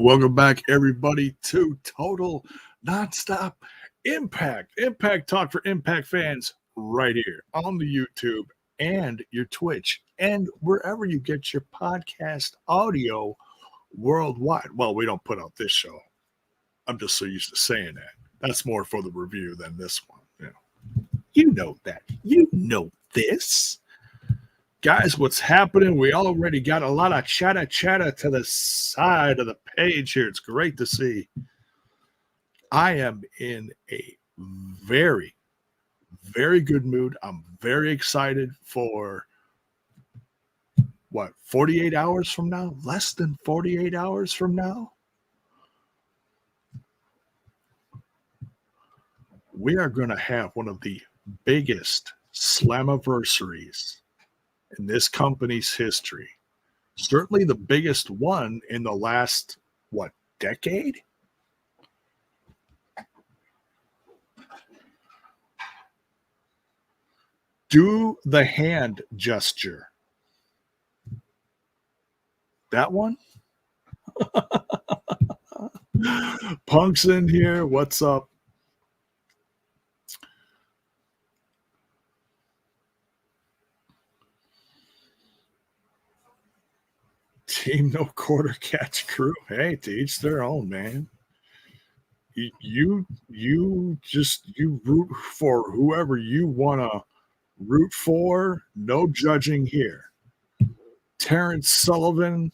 Welcome back, everybody, to Total Nonstop Impact. Impact Talk for Impact fans right here on the YouTube and your Twitch and wherever you get your podcast audio worldwide. Well, we don't put out this show. I'm just so used to saying that. That's more for the review than this one. You know that. You know this. Guys, what's happening? We already got a lot of chatter to the side of the page here. It's great to see. I am in a very, very good mood. I'm very excited for, 48 hours from now? Less than 48 hours from now? We are going to have one of the biggest Slammiversaries in this company's history. Certainly the biggest one in the last, decade? Do the hand gesture. That one? Punk's in here. What's up? Team No Quarter Catch Crew. Hey, to each their own, man. You root for whoever you want to root for. No judging here. Terrence Sullivan,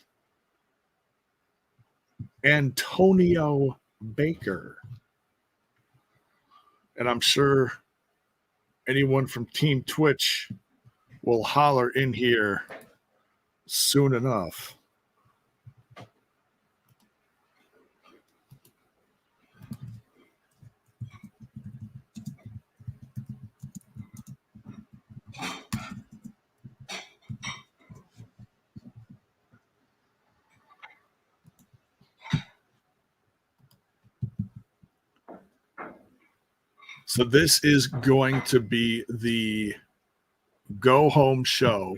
Antonio Baker. And I'm sure anyone from Team Twitch will holler in here soon enough. So this is going to be the go-home show,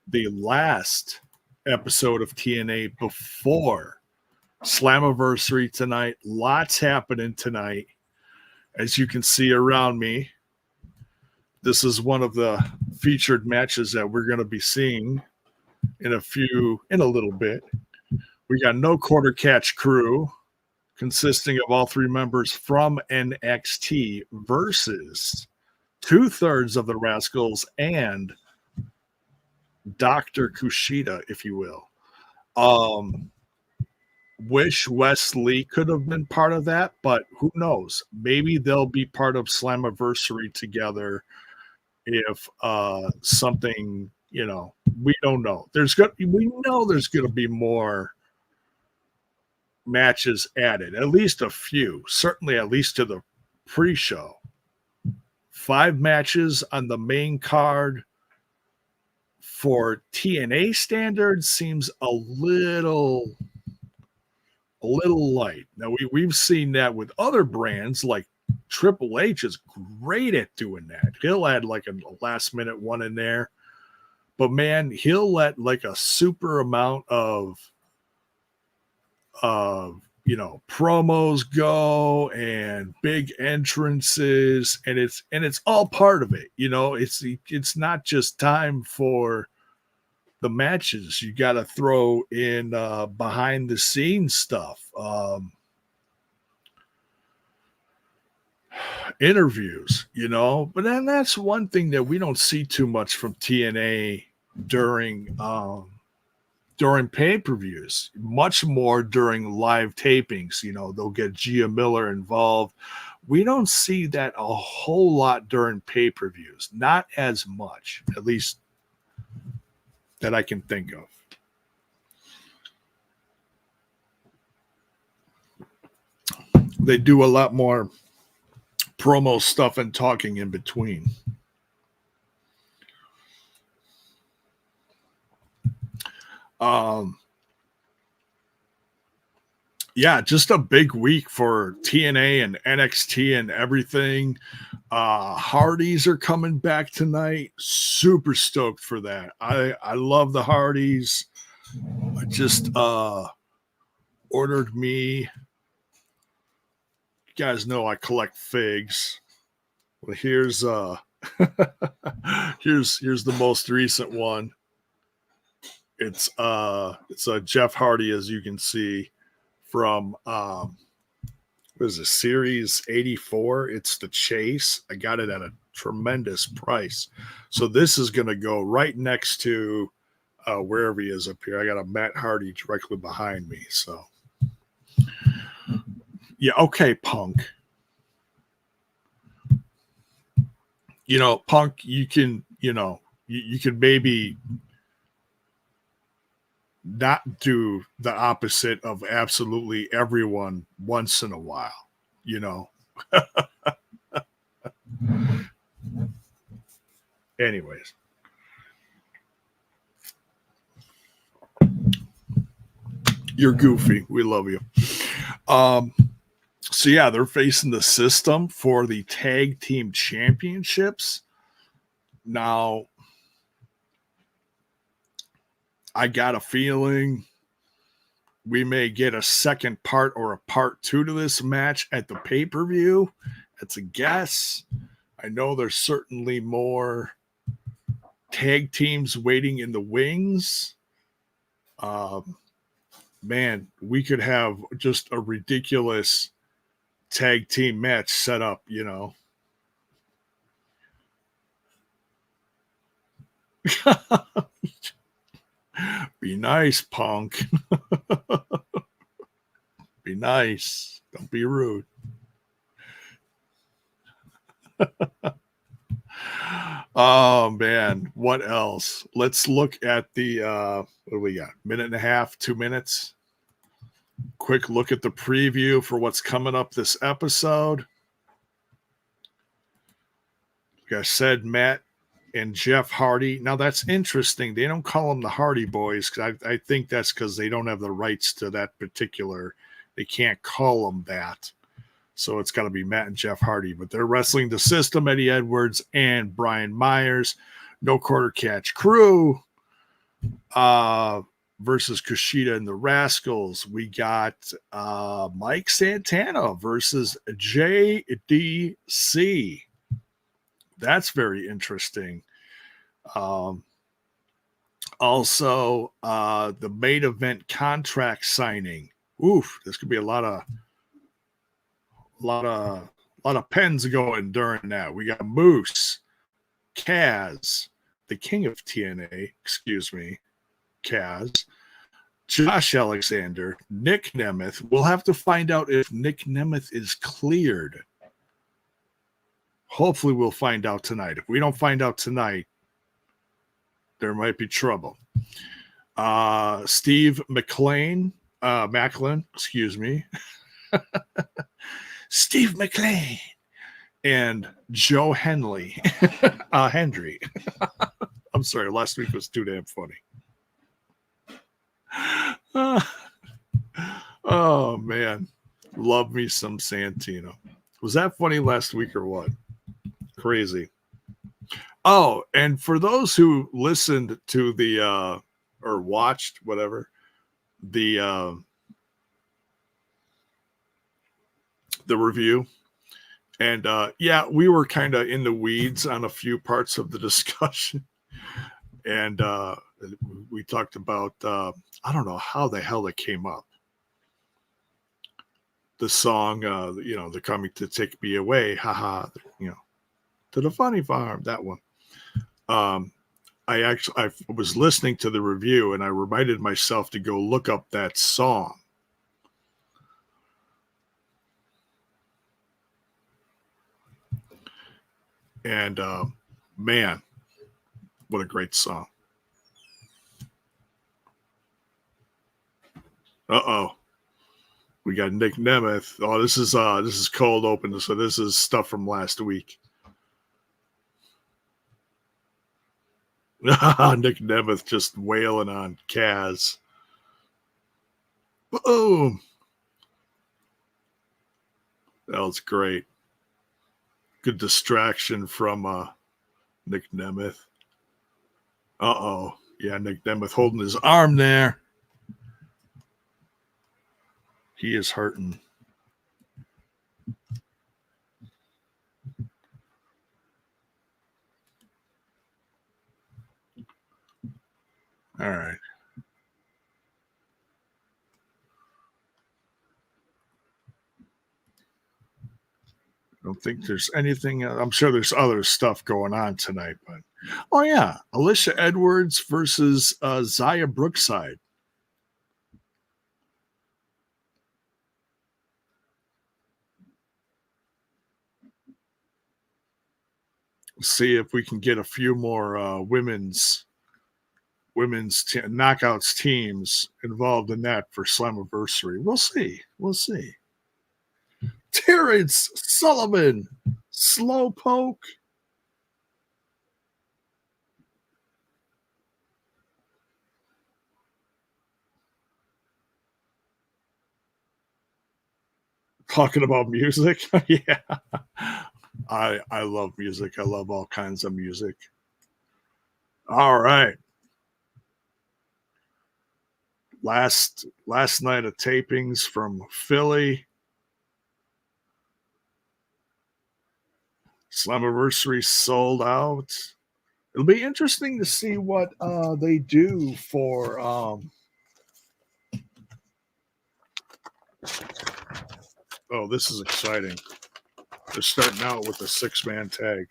the last episode of TNA before Slammiversary tonight. Lots happening tonight. As you can see around me, this is one of the featured matches that we're going to be seeing in a little bit. We got No Quarter Catch Crew, consisting of all three members from NXT versus 2/3 of the Rascals and Dr. Kushida, if you will. Wish Wesley could have been part of that, but who knows? Maybe they'll be part of Slammiversary together if something, we don't know. We know there's going to be more matches added, at least a few, certainly at least to the pre-show. 5 matches on the main card for TNA standards seems a little light. Now we've seen that with other brands, like Triple H is great at doing that. He'll add like a last minute one in there, but man, he'll let like a super amount of promos go and big entrances, and it's all part of it. It's not just time for the matches. You got to throw in behind the scenes stuff, interviews, but then that's one thing that we don't see too much from TNA during pay-per-views, much more during live tapings. They'll get Gia Miller involved. We don't see that a whole lot during pay-per-views. Not as much, at least that I can think of. They do a lot more promo stuff and talking in between. Just a big week for TNA and NXT and everything. Hardys are coming back tonight. Super stoked for that. I love the Hardys. I just ordered me. You guys know I collect figs. Well, here's here's the most recent one. It's a Jeff Hardy, as you can see, from what is it, Series 84. It's the Chase. I got it at a tremendous price. So this is going to go right next to wherever he is up here. I got a Matt Hardy directly behind me. So yeah, okay, Punk. You know, Punk, you can, you can maybe not do the opposite of absolutely everyone once in a while, Anyways. You're goofy. We love you. So yeah, they're facing the System for the tag team championships. Now, I got a feeling we may get a second part or a part 2 to this match at the pay-per-view. That's a guess. I know there's certainly more tag teams waiting in the wings. Man, we could have just a ridiculous tag team match set up, Be nice, Punk. Be nice. Don't be rude. Oh, man. What else? Let's look at the, what do we got? Minute and a half, 2 minutes. Quick look at the preview for what's coming up this episode. Like I said, Matt and Jeff Hardy. Now, that's interesting. They don't call them the Hardy Boys, because I think that's because they don't have the rights to that particular. They can't call them that. So it's got to be Matt and Jeff Hardy. But they're wrestling the System, Eddie Edwards and Brian Myers. No Quarter Catch Crew versus Kushida and the Rascals. We got Mike Santana versus JDC. That's very interesting. Also, the main event contract signing. Oof, this could be a lot of pens going during that. We got Moose, Kaz, the king of TNA, Kaz, Josh Alexander, Nick Nemeth. We'll have to find out if Nick Nemeth is cleared. Hopefully we'll find out tonight. If we don't find out tonight, there might be trouble. Steve Macklin, Steve McLean and Joe Hendry. I'm sorry, last week was too damn funny. Oh, man. Love me some Santino. Was that funny last week or what? Crazy. Oh, and for those who listened to the or watched whatever the review, and yeah, we were kind of in the weeds on a few parts of the discussion, and we talked about I don't know how the hell it came up. The song, they're coming to take me away, haha, to the funny farm, that one. I was listening to the review and I reminded myself to go look up that song. And man, what a great song. Uh-oh. We got Nick Nemeth. Oh, this is cold open, so this is stuff from last week. Nick Nemeth just wailing on Kaz. Boom. That was great. Good distraction from Nick Nemeth. Uh-oh. Yeah, Nick Nemeth holding his arm there. He is hurting. All right. I don't think there's anything. I'm sure there's other stuff going on tonight, but oh yeah, Alicia Edwards versus Zaya Brookside. See if we can get a few more women's knockouts teams involved in that for Slammiversary. We'll see. We'll see. Terrence Sullivan, Slowpoke. Talking about music. Yeah. I love music. I love all kinds of music. All right. Last night of tapings from Philly. Slammiversary sold out. It'll be interesting to see what they do for oh, this is exciting. They're starting out with a 6-man tag.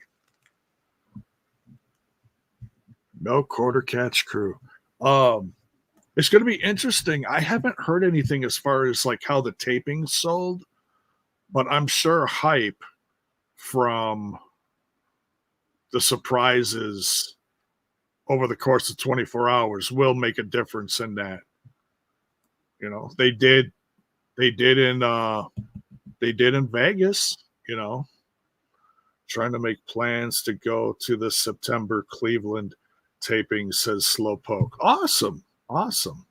No quarter catch crew. It's going to be interesting. I haven't heard anything as far as like how the taping sold, but I'm sure hype from the surprises over the course of 24 hours will make a difference in that. You know, they did in Vegas, you know, trying to make plans to go to the September Cleveland taping, says Slowpoke. Awesome. Awesome.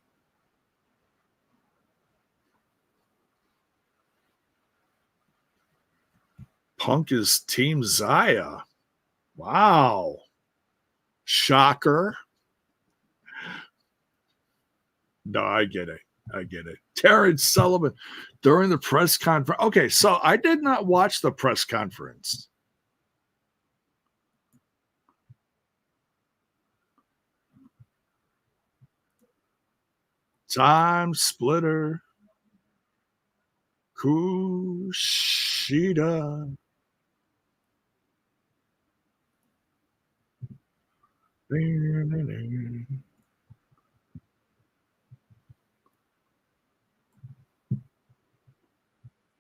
Punk is Team Zaya. Wow. Shocker. No, I get it. I get it. Terrence Sullivan during the press conference. Okay, so I did not watch the press conference. Time Splitter. Kushida.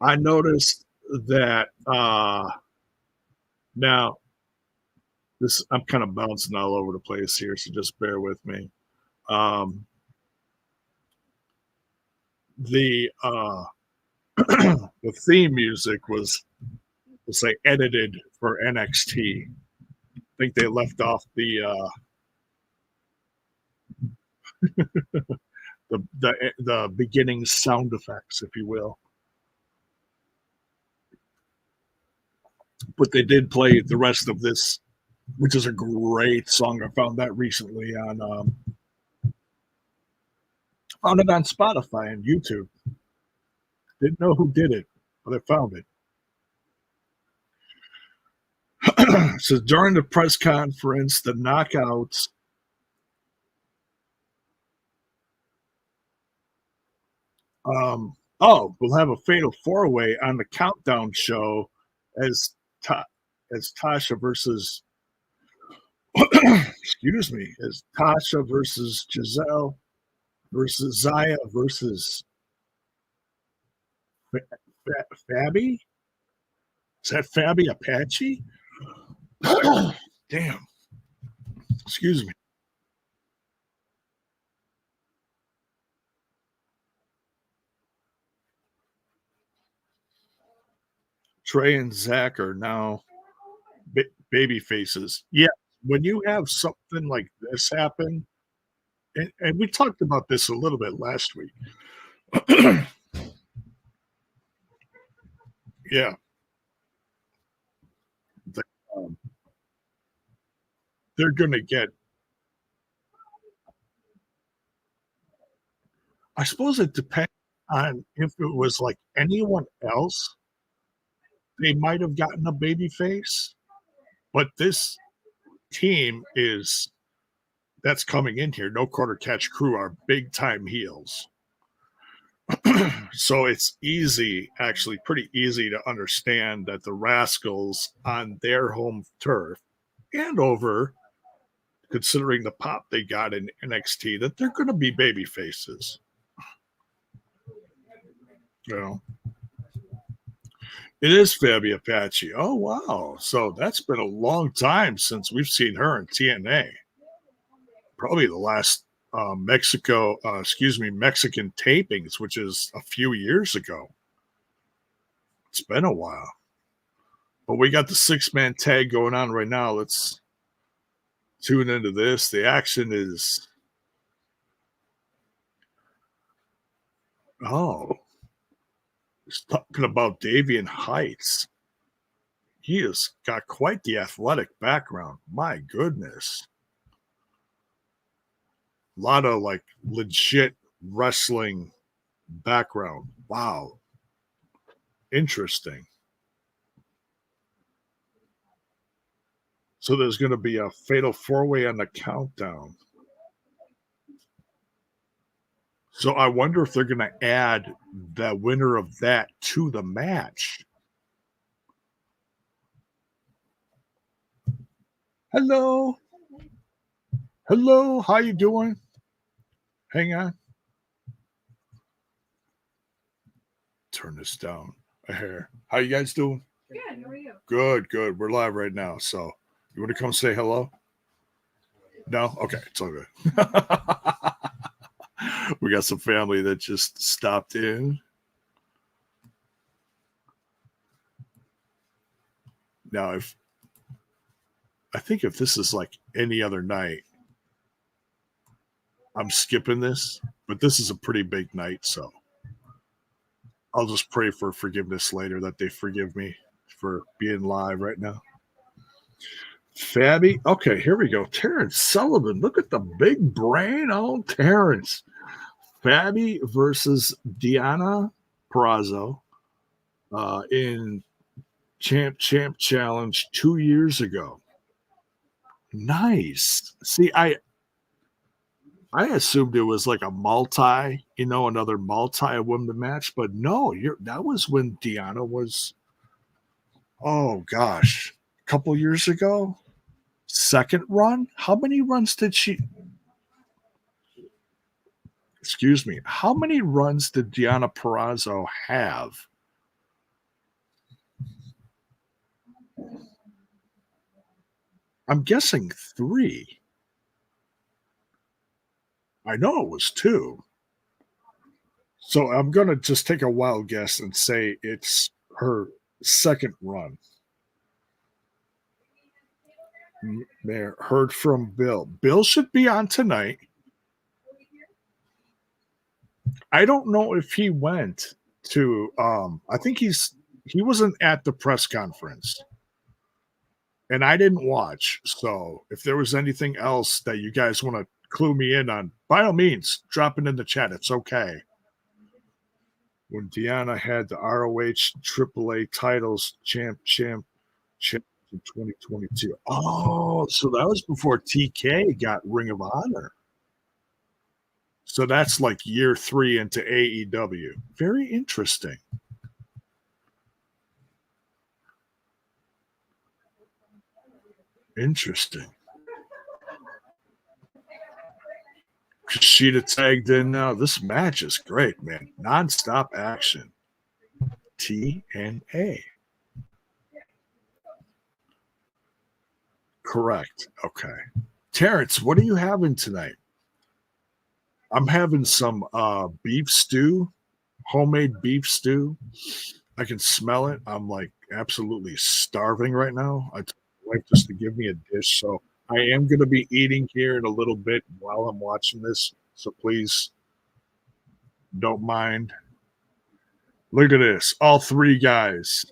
I noticed that now this I'm kind of bouncing all over the place here, so just bear with me. Um, the the theme music was say edited for NXT. I think they left off the the beginning sound effects, if you will. But they did play the rest of this, which is a great song. I found that recently on found it on Spotify and YouTube. Didn't know who did it, but I found it. So during the press conference, the knockouts. We'll have a fatal 4-way on the countdown show as as Tasha versus excuse me, as Tasha versus Giselle versus Zaya versus Fabi. Is that Fabi Apache? Damn. Excuse me. Trey and Zach are now baby faces. Yeah, when you have something like this happen, and we talked about this a little bit last week. Yeah. The, um, they're going to get, I suppose it depends on if it was like anyone else, they might have gotten a baby face, but this team is that's coming in here, No Quarter Catch Crew are big time heels. So it's easy, actually pretty easy to understand that the Rascals on their home turf and over, considering the pop they got in NXT, that they're going to be baby faces. You know, it is Fabi Apache. Oh wow! So that's been a long time since we've seen her in TNA. Probably the last Mexican tapings, which is a few years ago. It's been a while. But we got the 6-man tag going on right now. Let's tune into this. The action is it's talking about Davian Heights. He has got quite the athletic background. My goodness. A lot of like legit wrestling background. Wow. Interesting. So there's going to be a fatal 4-way on the countdown. So I wonder if they're going to add the winner of that to the match. Hello. Hello. How you doing? Hang on. Turn this down a hair. How you guys doing? Good. How are you? Good, good. We're live right now. So you want to come say hello? No? Okay. It's all good. We got some family that just stopped in. Now, I think if this is like any other night, I'm skipping this, but this is a pretty big night, so I'll just pray for forgiveness later that they forgive me for being live right now. Fabi. Okay, here we go. Terrence Sullivan. Look at the big brain on Terrence. Fabi versus Diana Purrazzo in Champ Challenge 2 years ago. Nice. See, I assumed it was like a another multi-women match, but no, that was when Diana was, oh gosh, a couple years ago. Second run? How many runs did she? Excuse me. How many runs did Diana Purrazzo have? I'm guessing 3. I know it was 2. So I'm going to just take a wild guess and say it's her second run. There, heard from Bill. Bill should be on tonight. I don't know if he went to I think he wasn't at the press conference. And I didn't watch. So if there was anything else that you guys want to clue me in on, by all means, drop it in the chat. It's okay. When Diana had the ROH AAA titles champ in 2022. Oh, so that was before TK got Ring of Honor. So that's like year 3 into AEW. Very interesting. Interesting. Kushida tagged in now. This match is great, man. Nonstop action. TNA. Correct. Okay. Terrence, what are you having tonight? I'm having some beef stew, homemade beef stew. I can smell it. I'm like absolutely starving right now. I told my wife just to give me a dish, so I am going to be eating here in a little bit while I'm watching this. So please don't mind. Look at this. All 3 guys.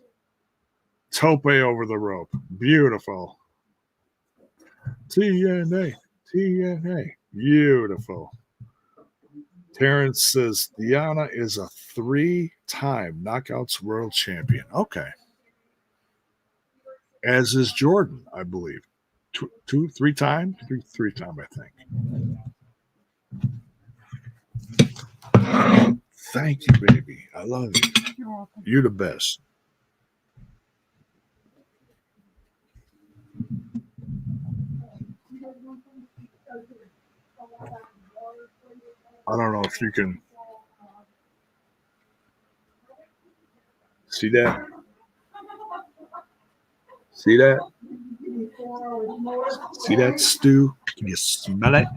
Tope over the rope. Beautiful. TNA. TNA. Beautiful. Terrence says Diana is a three-time Knockouts World Champion. Okay. As is Jordan, I believe. Two, three time? Three time, I think. Thank you, baby. I love you. You're welcome. You're the best. I don't know if you can see that. See that? See that, Stu? Can you smell it?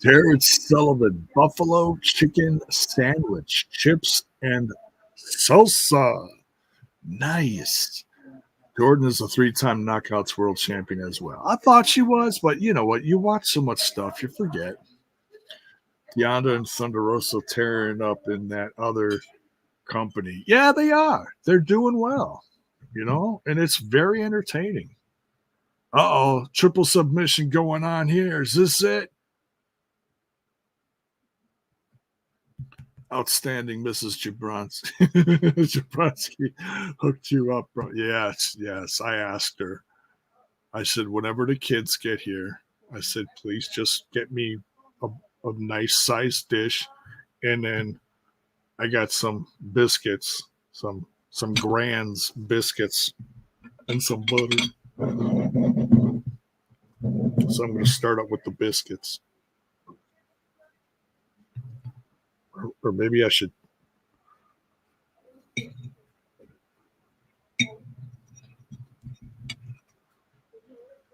Terrence Sullivan, buffalo chicken sandwich, chips, and salsa. Nice. Jordan is a three-time Knockouts World Champion as well. I thought she was, but you know what? You watch so much stuff, you forget. Yonda and Thunder Rosa tearing up in that other company. Yeah, they are. They're doing well, and it's very entertaining. Uh-oh, triple submission going on here. Is this it? Outstanding, Mrs. Jabronsky. Jabronsky hooked you up, bro. Yes, I asked her. I said, whenever the kids get here, I said, please just get me a nice sized dish. And then I got some biscuits, some Grands biscuits and some butter. So I'm going to start up with the biscuits. Or maybe I should.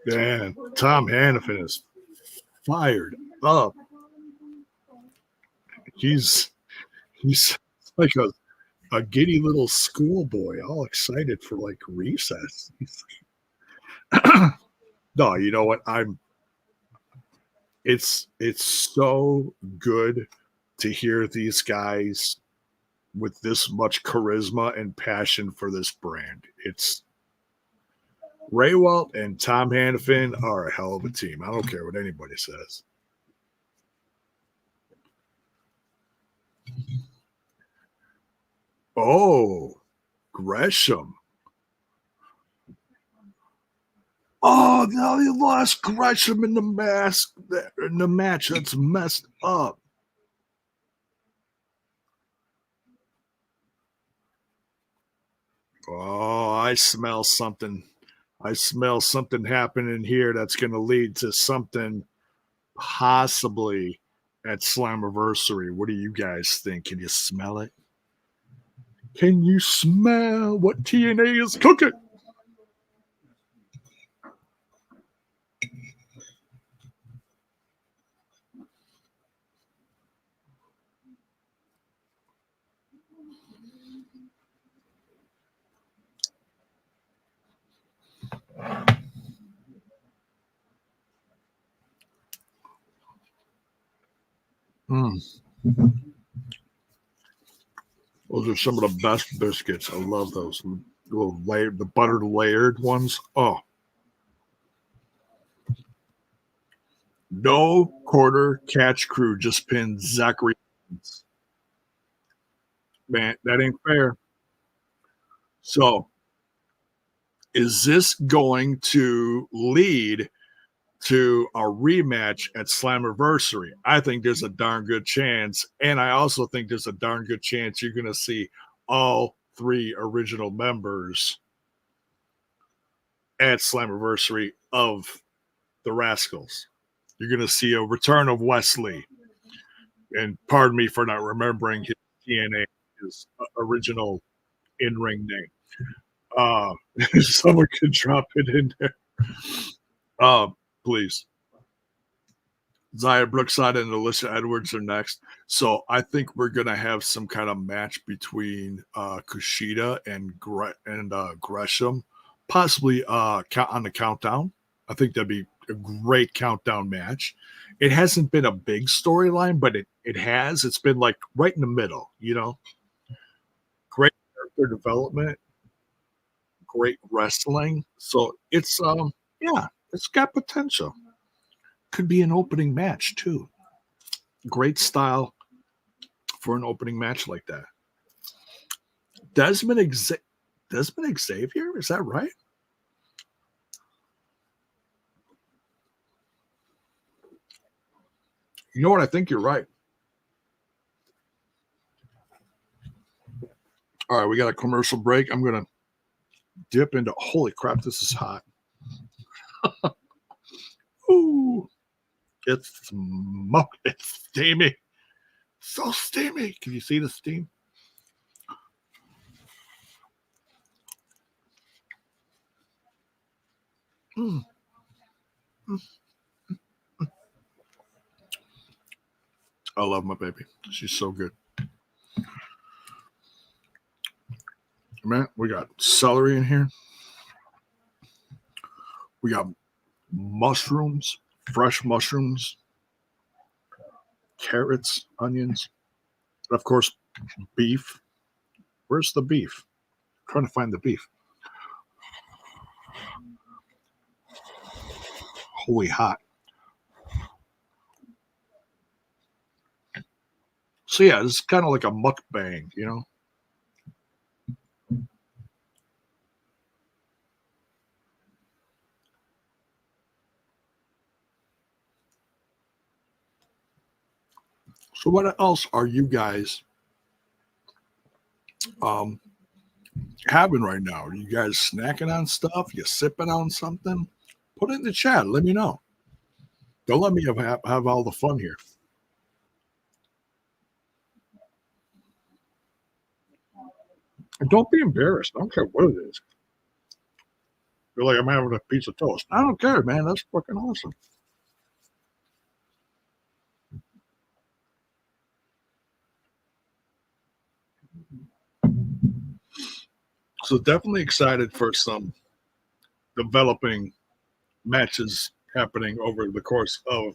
Man, Tom Hannafin is fired up. He's like a giddy little schoolboy, all excited for like recess. No, you know what? It's so good to hear these guys with this much charisma and passion for this brand. It's Ray Walt and Tom Hannafin are a hell of a team. I don't care what anybody says. Oh, Gresham. Oh, now he lost Gresham in the match. That's messed up. Oh, I smell something. I smell something happening here that's going to lead to something possibly at Slammiversary. What do you guys think? Can you smell it? Can you smell what TNA is cooking? Those are some of the best biscuits. I love those little layered, the buttered layered ones. Oh, no quarter catch crew just pinned Zachary. Man, that ain't fair. So, is this going to lead to a rematch at Slammiversary? I think there's a darn good chance. And I also think there's a darn good chance you're going to see all three original members at Slammiversary of the Rascals. You're going to see a return of Wesley. And pardon me for not remembering his TNA, his original in-ring name. Someone could drop it in there. Please. Zaya Brookside and Alyssa Edwards are next. So I think we're going to have some kind of match between Kushida and Gresham, possibly on the countdown. I think that'd be a great countdown match. It hasn't been a big storyline, but it has. It's been like right in the middle, Great character development, great wrestling. So it's it's got potential. could be an opening match too. Great style for an opening match like that. Desmond Xavier, is that right? You know what? I think you're right. All right, we got a commercial break. I'm gonna dip into. Holy crap, this is hot. Ooh, it's smoke. It's steamy. So steamy. Can you see the steam? Mm. Mm. I love my baby. She's so good. Man, we got celery in here. We got mushrooms, fresh mushrooms, carrots, onions, and of course, beef. Where's the beef? I'm trying to find the beef. Holy hot. So yeah, it's kind of like a mukbang, you know? So what else are you guys um having right now? Are you guys snacking on stuff? You sipping on something? Put it in the chat. Let me know. Don't let me have all the fun here. And don't be embarrassed. I don't care what it is. You're like, I'm having a piece of toast. I don't care, man. That's fucking awesome. So definitely excited for some developing matches happening over the course of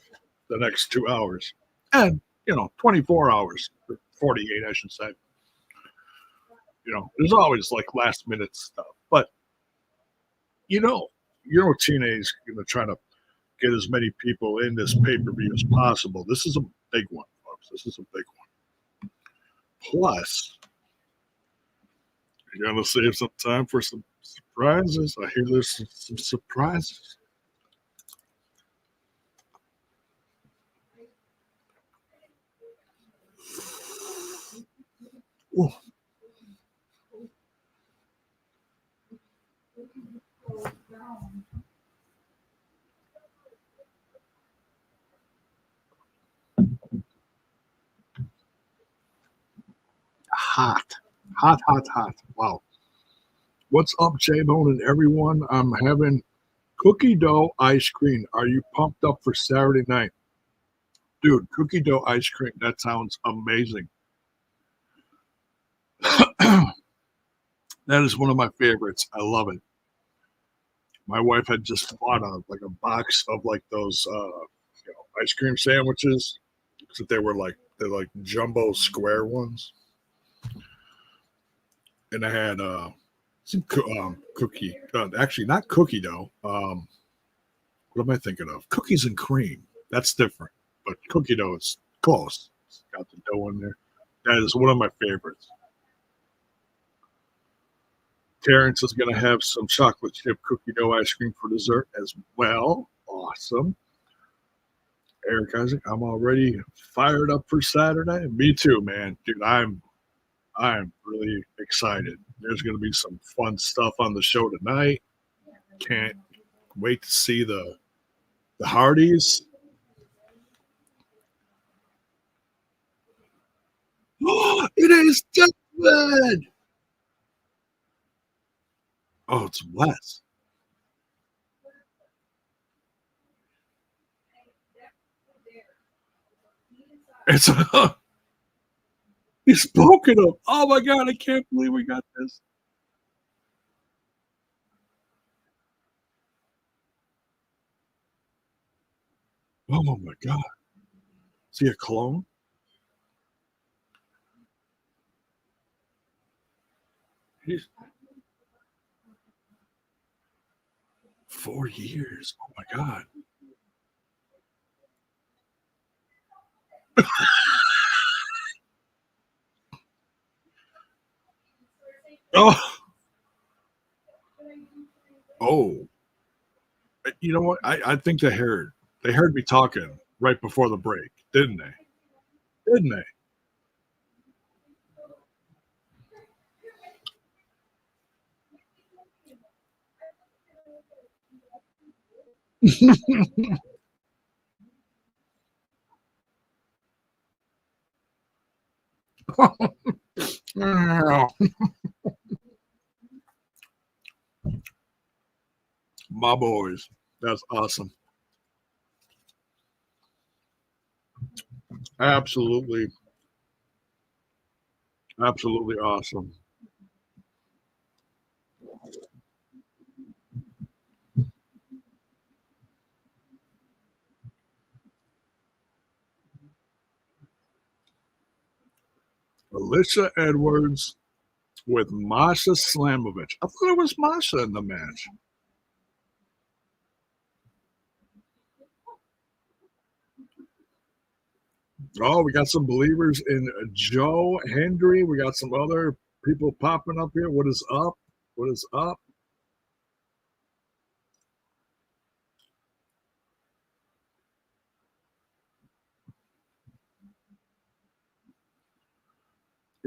the next 2 hours. And, 24 hours, or 48, I should say. There's always like last minute stuff. But, you know, TNA is going to try to get as many people in this pay per view as possible. This is a big one, folks. This is a big one. Plus, you're going to save some time for some surprises. I hear there's some surprises. Ooh. Hot. Hot, hot, hot. Wow. What's up, J-Bone and everyone? I'm having cookie dough ice cream. Are you pumped up for Saturday night? Dude, cookie dough ice cream. That sounds amazing. That is one of my favorites. I love it. My wife had just bought a box of like those ice cream sandwiches. So they're like jumbo square ones. And I had some cookie, actually not cookie dough. What am I thinking of? Cookies and cream. That's different, but cookie dough is close. It's got the dough in there. That is one of my favorites. Terrence is going to have some chocolate chip cookie dough ice cream for dessert as well. Awesome. Eric Isaac, I'm already fired up for Saturday. Me too, man. Dude, I'm really excited. There's going to be some fun stuff on the show tonight. Can't wait to see the Hardys. It is Deathbed. Oh, it's Wes. It's he's spoken of. Oh my god, I can't believe we got this. Oh my god. Is he a clone? He's 4 years. Oh my god. Oh, oh, you know what? I think they heard me talking right before the break, didn't they? Didn't they? My boys. That's awesome. Absolutely, absolutely awesome. Alicia Edwards with Masha Slamovich. I thought it was Masha in the match. Oh, we got some believers in Joe Hendry. We got some other people popping up here. What is up? What is up?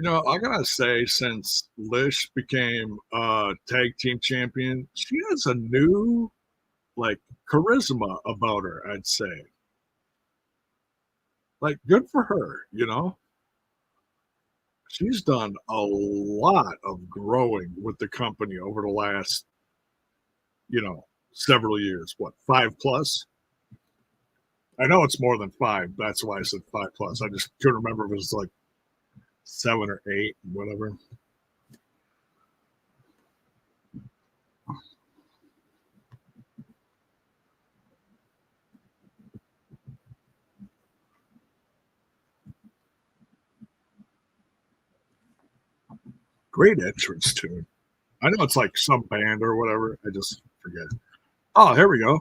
I gotta say, since Lish became tag team champion, she has a new like charisma about her, I'd say. Like, good for her. She's done a lot of growing with the company over the last, several years. What, 5 plus? I know it's more than five. That's why I said 5 plus. I just couldn't remember if it was like 7 or 8, whatever. Great entrance tune. I know it's like some band or whatever. I just forget. Oh, here we go.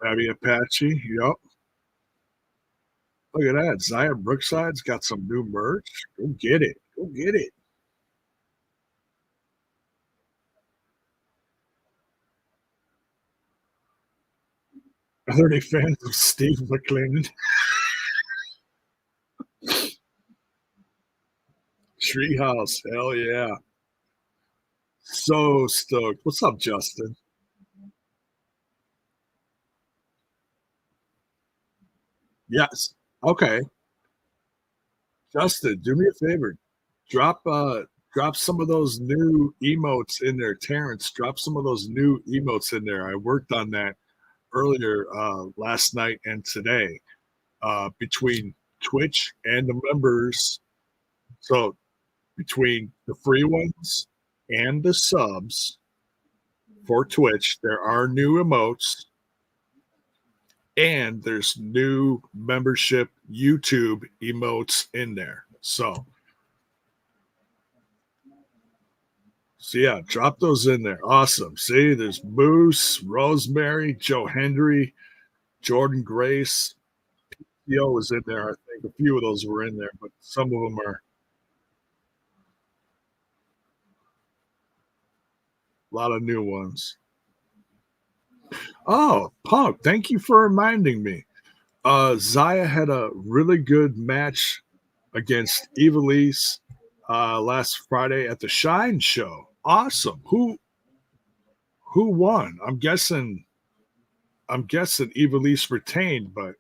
Abby Apache. Yep. Look at that. Zaya Brookside's got some new merch. Go get it. Go get it. Are there any fans of Steve McLean? Treehouse. Hell yeah. So stoked. What's up, Justin? Yes. Okay. Justin, do me a favor. Drop some of those new emotes in there. Terrence, drop some of those new emotes in there. I worked on that earlier last night and today between Twitch and the members. So between the free ones and the subs for Twitch, there are new emotes and there's new membership YouTube emotes in there. So yeah, drop those in there. Awesome. See, there's Moose, Rosemary, Joe Hendry, Jordan Grace. Theo was in there. I think a few of those were in there, but some of them are a lot of new ones. Oh, Punk, thank you for reminding me. Zaya had a really good match against Evilise last Friday at the Shine Show. Awesome. Who won? I'm guessing Evilise retained, but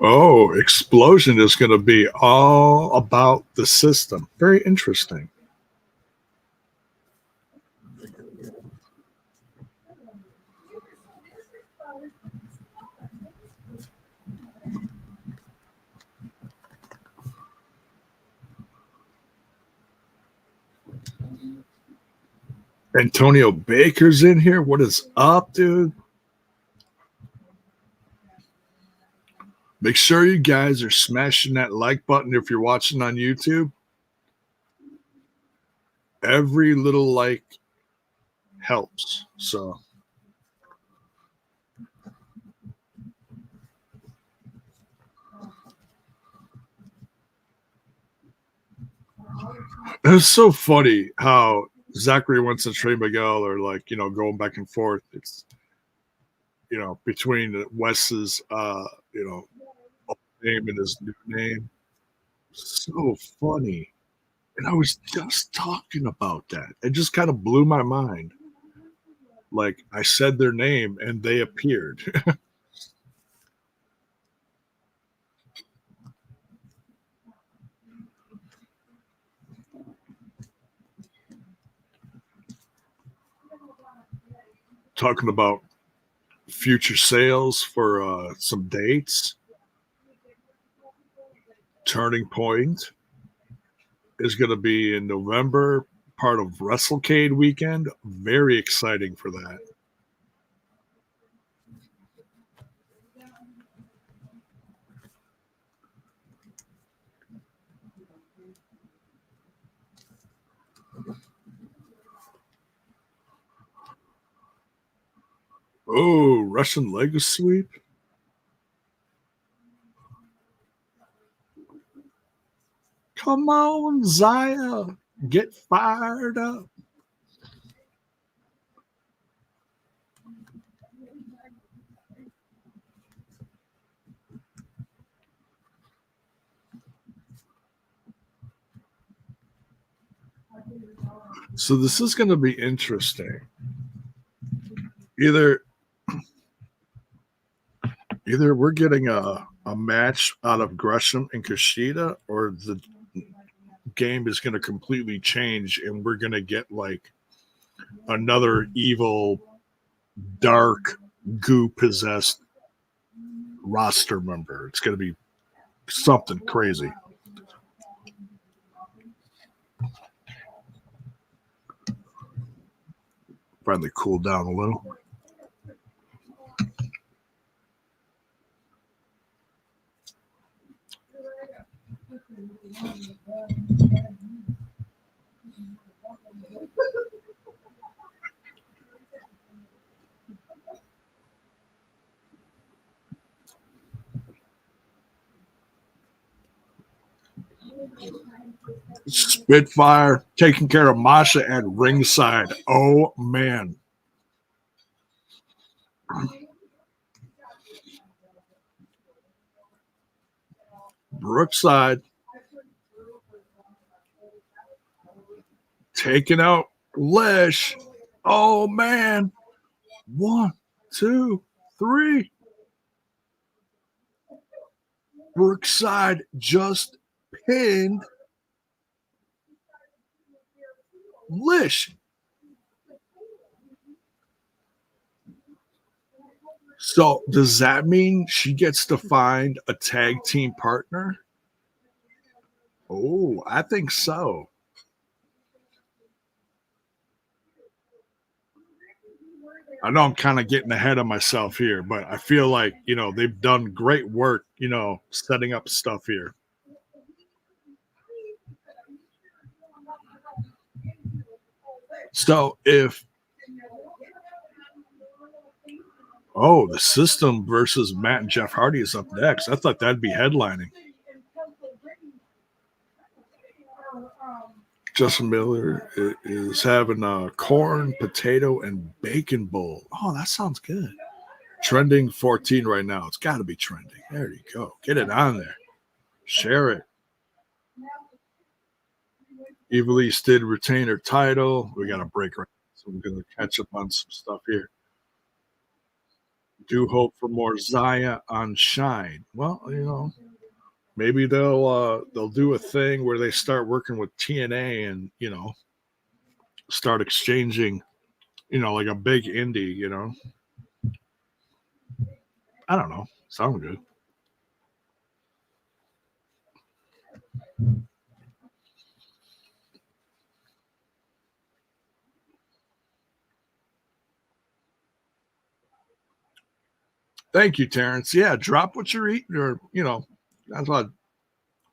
oh, Explosion is going to be all about the system. Very interesting. Antonio Baker's in here. What is up, dude? Make sure you guys are smashing that like button if you're watching on YouTube. Every little like helps. So it's so funny how Zachary Winston, Trey Miguel are like, going back and forth. It's, between Wes's, old name and his new name. So funny. And I was just talking about that. It just kind of blew my mind. Like I said their name and they appeared. Talking about future sales for some dates. Turning Point is going to be in November, part of WrestleCade weekend. Very exciting for that. Oh, Russian leg sweep. Come on, Zaya. Get fired up. So this is going to be interesting. Either we're getting a match out of Gresham and Kushida, or the game is going to completely change and we're going to get like another evil, dark, goo possessed roster member. It's going to be something crazy. Finally cool down a little. Spitfire taking care of Masha at ringside. Oh, man. Brookside taking out Lesh. Oh, man. 1, 2, 3. Brookside just pinned Lish. So does that mean she gets to find a tag team partner? Oh, I think so. I know I'm kind of getting ahead of myself here, but I feel like, they've done great work, setting up stuff here. So if the System versus Matt and Jeff Hardy is up next, I thought that'd be headlining. Justin Miller is having a corn, potato, and bacon bowl. Oh, that sounds good. Trending 14 right now. It's got to be trending. There you go. Get it on there. Share it. Evilise did retain her title. We got a break right now, so we're going to catch up on some stuff here. Do hope for more Zaya on Shine. Well, maybe they'll do a thing where they start working with TNA and start exchanging, like a big indie. I don't know. Sound good. Thank you, Terrence. Yeah, drop what you're eating, or that's what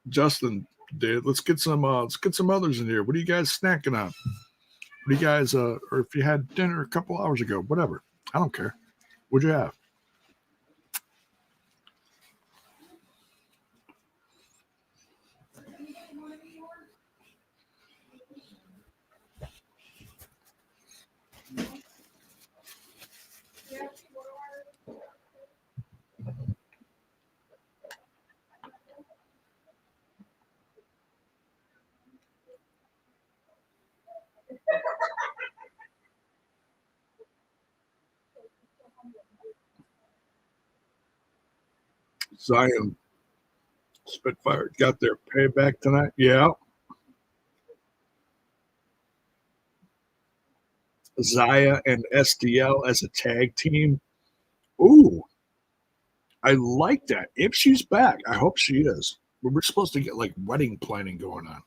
Justin did. Let's get some others in here. What are you guys snacking on? What do you guys or if you had dinner a couple hours ago, whatever. I don't care. What'd you have? Zion Spitfire got their payback tonight. Yeah. Zaya and SDL as a tag team. Ooh, I like that. If she's back, I hope she is. We're supposed to get like wedding planning going on.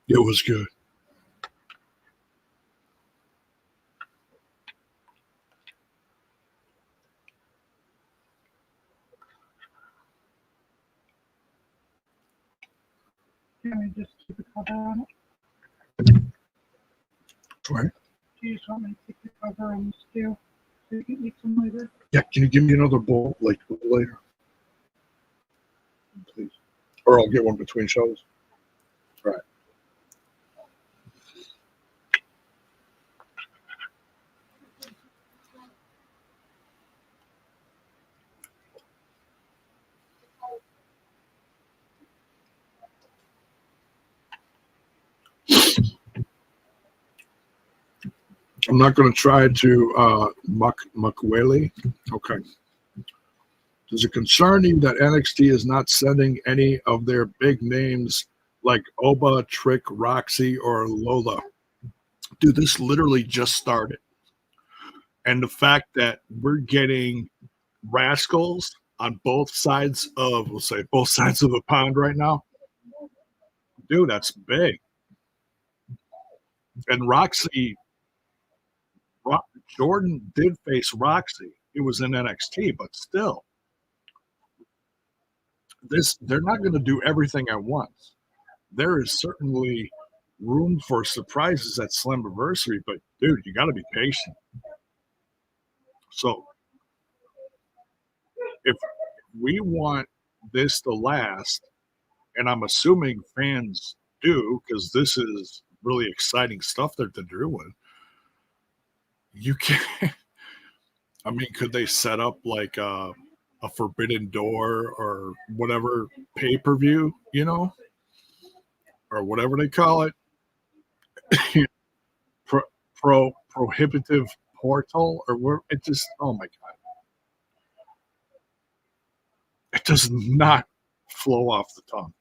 It was good. Can I just keep the cover on it? Right. Do you just want me to keep the cover on the steel so you can eat some later? Yeah, can you give me another bowl like later? Please. Or I'll get one between shows. All right. I'm not going to try to Makweli. Okay. Does it concern you that NXT is not sending any of their big names like Oba, Trick, Roxy, or Lola? Dude, this literally just started. And the fact that we're getting rascals on both sides of, we'll say, both sides of the pond right now, dude, that's big. And Roxy, Jordan did face Roxy. It was in NXT, but still, they're not going to do everything at once. There is certainly room for surprises at Slammiversary, but dude, you got to be patient. So if we want this to last, and I'm assuming fans do, because this is really exciting stuff that they're doing, you can't. I mean, could they set up like a Forbidden Door or whatever pay-per-view, or whatever they call it, prohibitive portal, or where it just, oh my god, it does not flow off the tongue.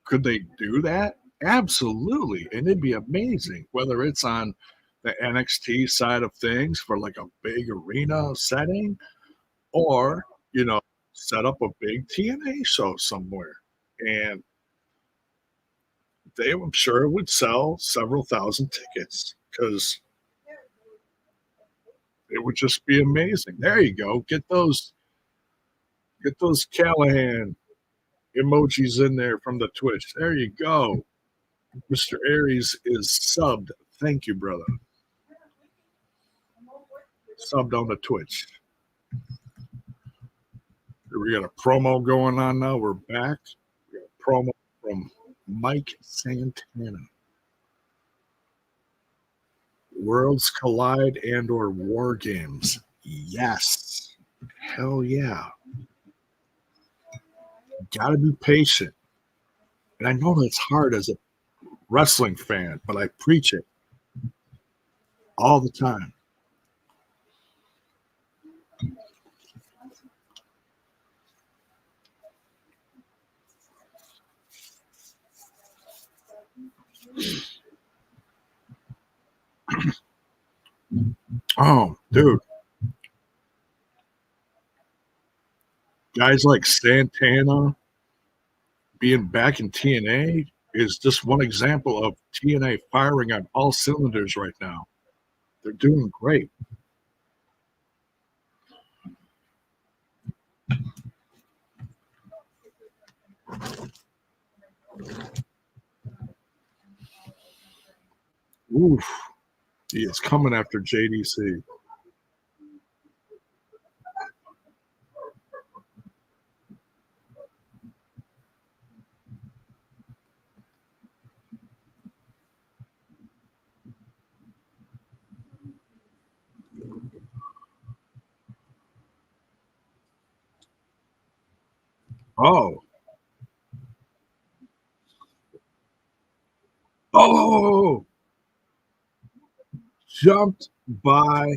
Could they do that? Absolutely, and it'd be amazing. Whether it's on the NXT side of things for like a big arena setting, or set up a big TNA show somewhere, and I'm sure it would sell several thousand tickets because it would just be amazing. There you go. Get those Callahan emojis in there from the Twitch. There you go. Mr. Aries is subbed. Thank you, brother. Subbed on the Twitch. We got a promo going on now. We're back. We got a promo from Mike Santana. Worlds Collide and/or War Games. Yes. Hell yeah. Gotta be patient. And I know that's hard as a wrestling fan, but I preach it all the time. Oh, dude. Guys like Santana being back in TNA is just one example of TNA firing on all cylinders right now. They're doing great. Oof. He is coming after JDC. Oh. Oh. Jumped by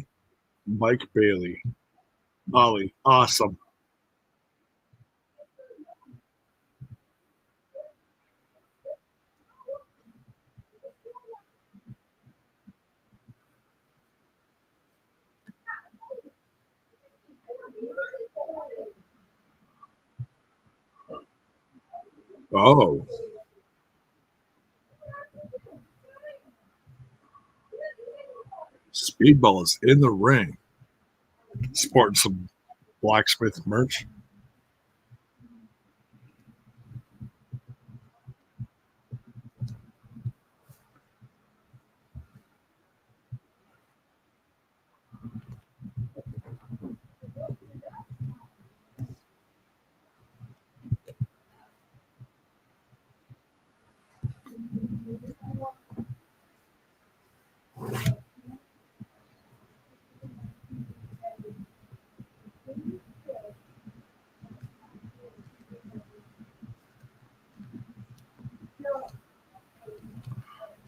Mike Bailey. Ollie. Awesome. Oh. Speedball is in the ring. Sporting some blacksmith merch.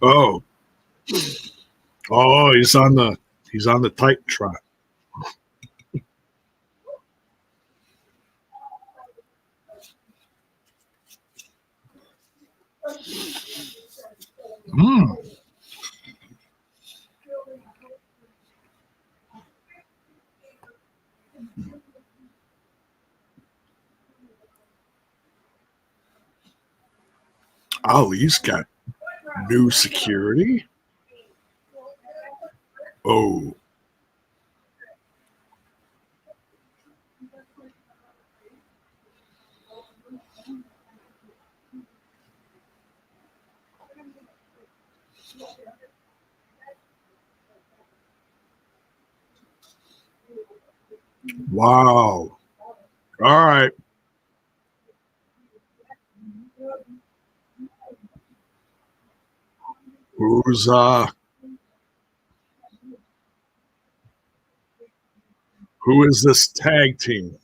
Oh. Oh, he's on the Titantron. Mm. Oh, he's got new security. Oh. Wow. All right. Who's who is this tag team?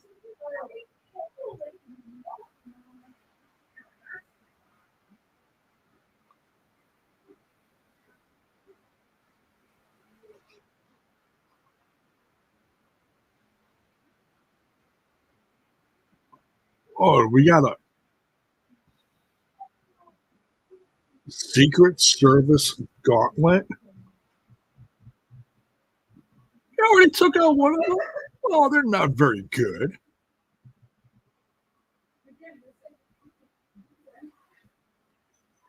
Oh, we got a Secret Service gauntlet. You already took out one of them. Oh, they're not very good.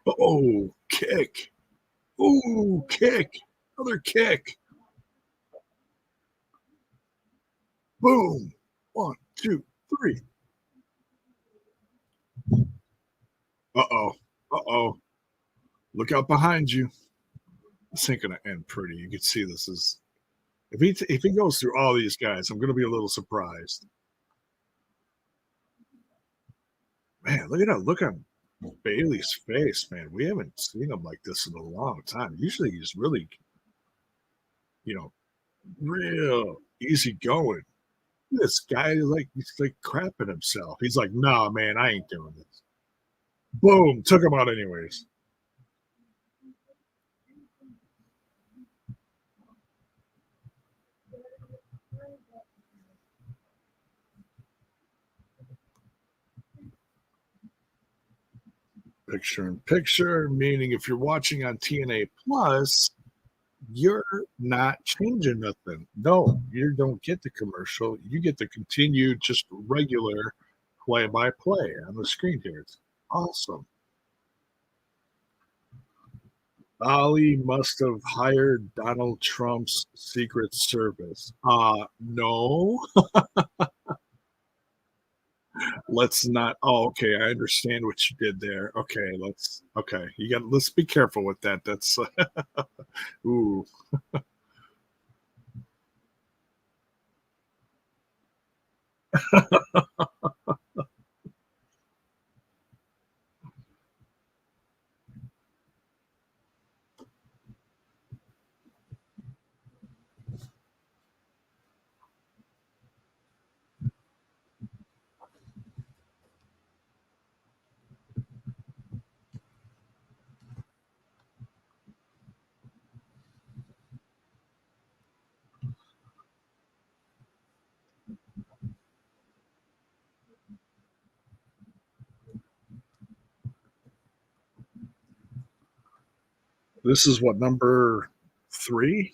Oh, kick. Ooh, kick. Another kick. Boom. 1, 2, 3. Uh-oh. Uh-oh. Look out behind you. This ain't gonna end pretty. You can see this is if he goes through all these guys, I'm gonna be a little surprised. Man, look at that. Look on Bailey's face, man. We haven't seen him like this in a long time. Usually he's really, you know, real easy going. This guy is like he's like crapping himself. He's like, nah, man, I ain't doing this. Boom, took him out anyways. Picture in picture, meaning if you're watching on TNA Plus, you're not changing nothing. No, you don't get the commercial. You get the continued, just regular play-by-play on the screen here. It's awesome. Ali must have hired Donald Trump's Secret Service. No, let's not. Oh, okay. I understand what you did there. Okay, let's be careful with that. That's ooh. This is what, number 3?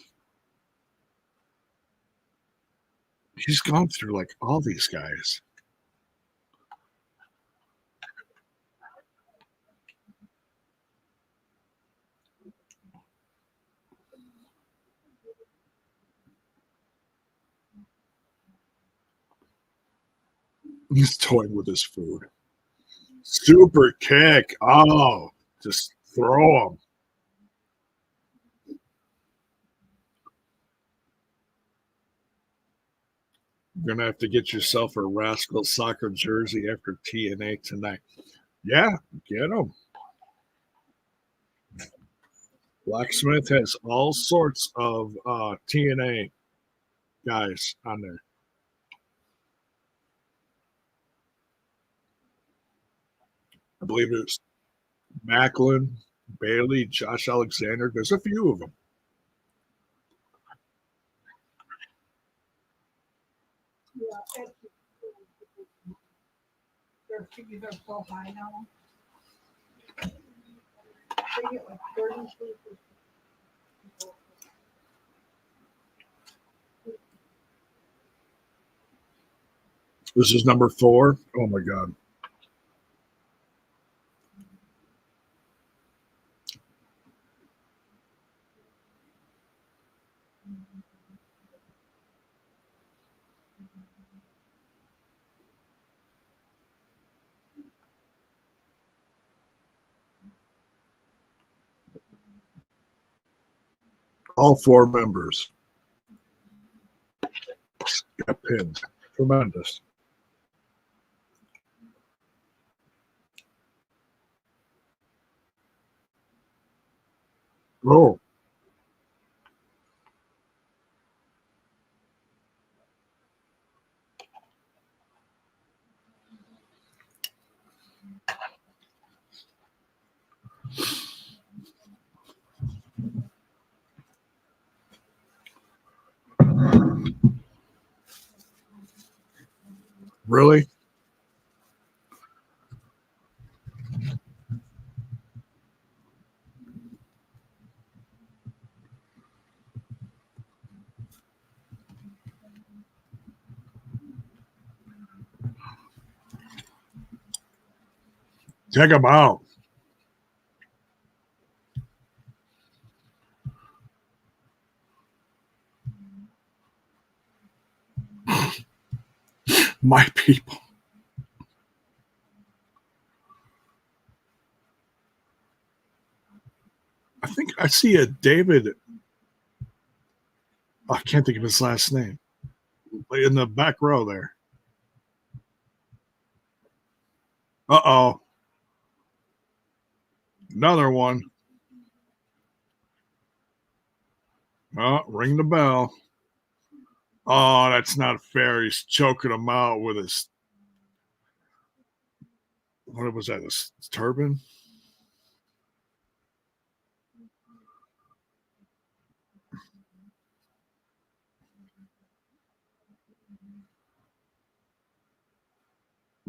He's gone through like all these guys. He's toying with his food. Super kick. Oh, just throw him. You're gonna have to get yourself a Rascal soccer jersey after TNA tonight. Yeah, get him. Blacksmith has all sorts of TNA guys on there. I believe there's Macklin, Bailey, Josh Alexander. There's a few of them. Yeah, their fees are so high now. They get like 33%. This is number 4. Oh my God. All 4 members got pinned. Tremendous. Oh, really? Check them out. My people. I think I see a David. I can't think of his last name. In the back row there. Uh-oh. Another one. Oh, ring the bell. Oh, that's not fair. He's choking him out with his, what was that, his turban?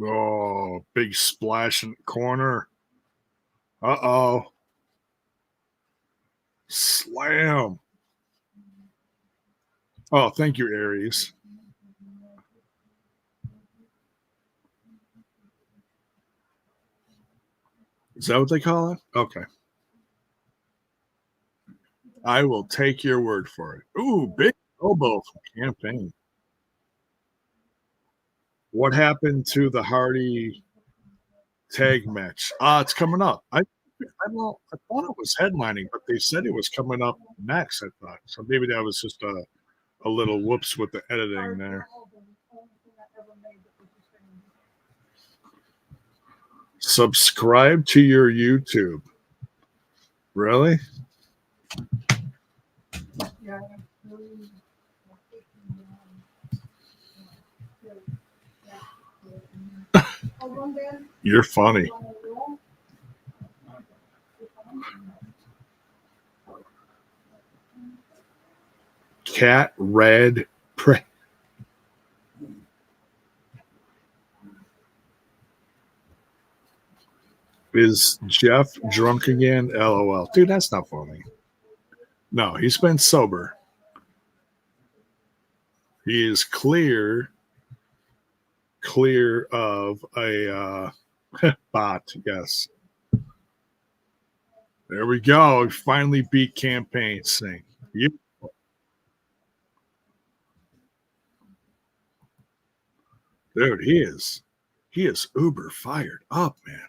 Oh, big splash in the corner. Uh-oh. Slam. Oh, thank you, Aries. Is that what they call it? Okay. I will take your word for it. Ooh, big elbow from Campaign. What happened to the Hardy tag match? It's coming up. I thought it was headlining, but they said it was coming up next. I thought so. Maybe that was just a little whoops with the editing there. Subscribe to your YouTube. Really? Yeah. You're funny. Cat Red Prey. Is Jeff drunk again? LOL. Dude, that's not funny. No, he's been sober. He is clear of a bot, yes. There we go. We finally beat Campaign Sing. Yep. Dude, he is uber fired up, man.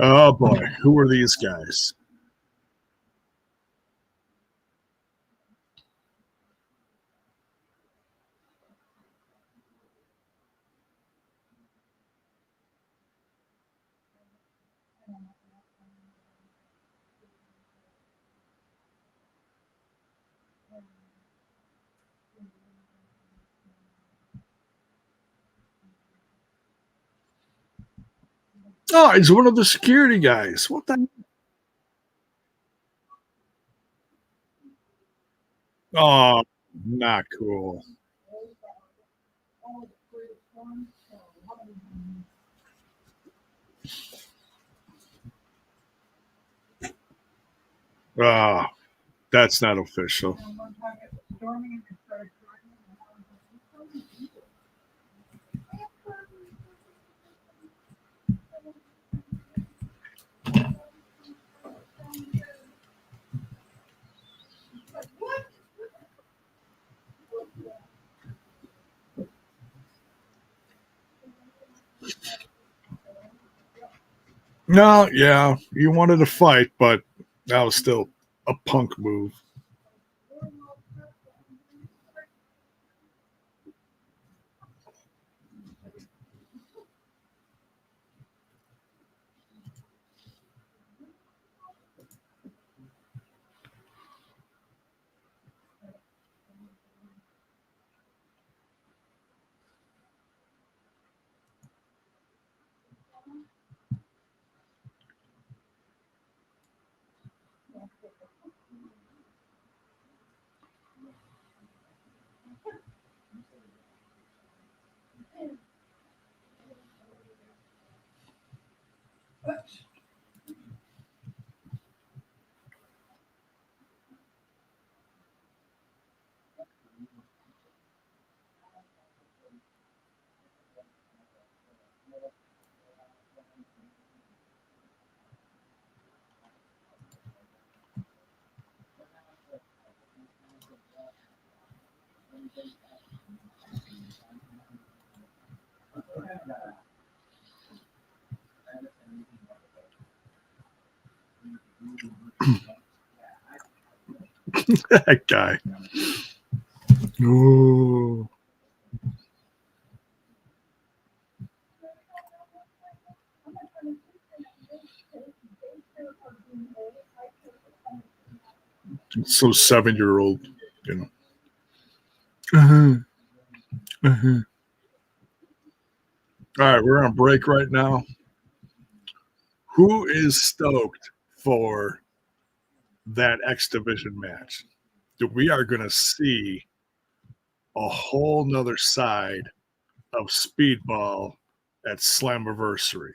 Oh boy, who are these guys? Oh, he's one of the security guys. What the? Oh, not cool. Oh, that's not official. No, yeah, you wanted to fight, but that was still a punk move. That guy. Ooh. So 7-year-old, you know. Uh-huh. Uh-huh. All right, we're on break right now. Who is stoked for that X Division match? We are going to see a whole nother side of Speedball at Slammiversary.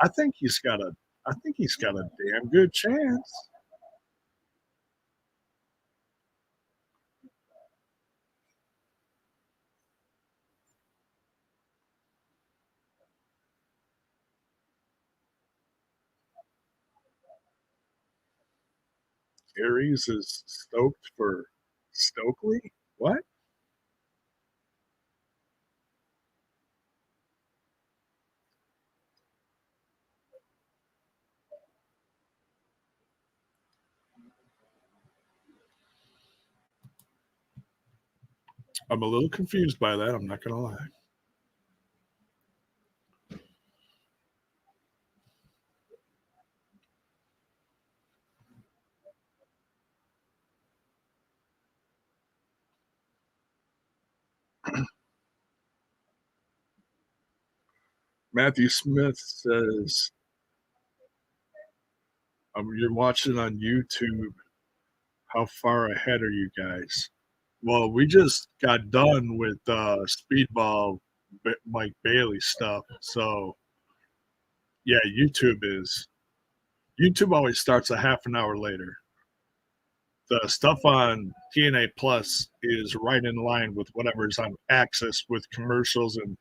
I think he's got a damn good chance. Aries is stoked for Stokely? What? I'm a little confused by that. I'm not going to lie. Matthew Smith says, you're watching on YouTube. How far ahead are you guys? Well, we just got done with Speedball Mike Bailey stuff. So, yeah, YouTube always starts a half an hour later. The stuff on TNA Plus is right in line with whatever's on Access with commercials and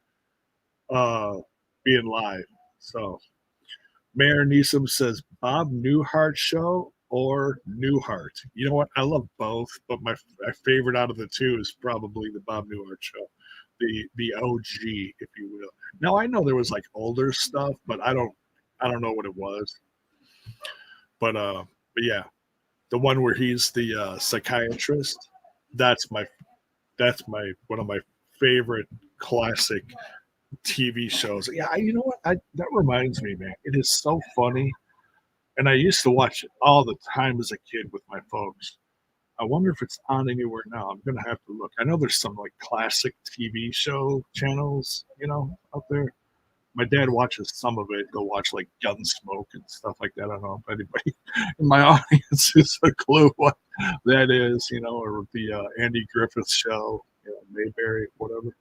being live. So Mayor Neeson says Bob Newhart show or Newhart. You know what? I love both, but my favorite out of the two is probably the Bob Newhart show, the OG, if you will. Now I know there was like older stuff, but I don't know what it was. But yeah, the one where he's the psychiatrist. That's one of my favorite classic TV shows. Yeah, you know what? That reminds me, man. It is so funny, and I used to watch it all the time as a kid with my folks. I wonder if it's on anywhere now. I'm gonna have to look. I know there's some like classic TV show channels, out there. My dad watches some of it. He'll watch like Gunsmoke and stuff like that. I don't know if anybody in my audience has a clue what that is, or the Andy Griffith show, Mayberry, whatever.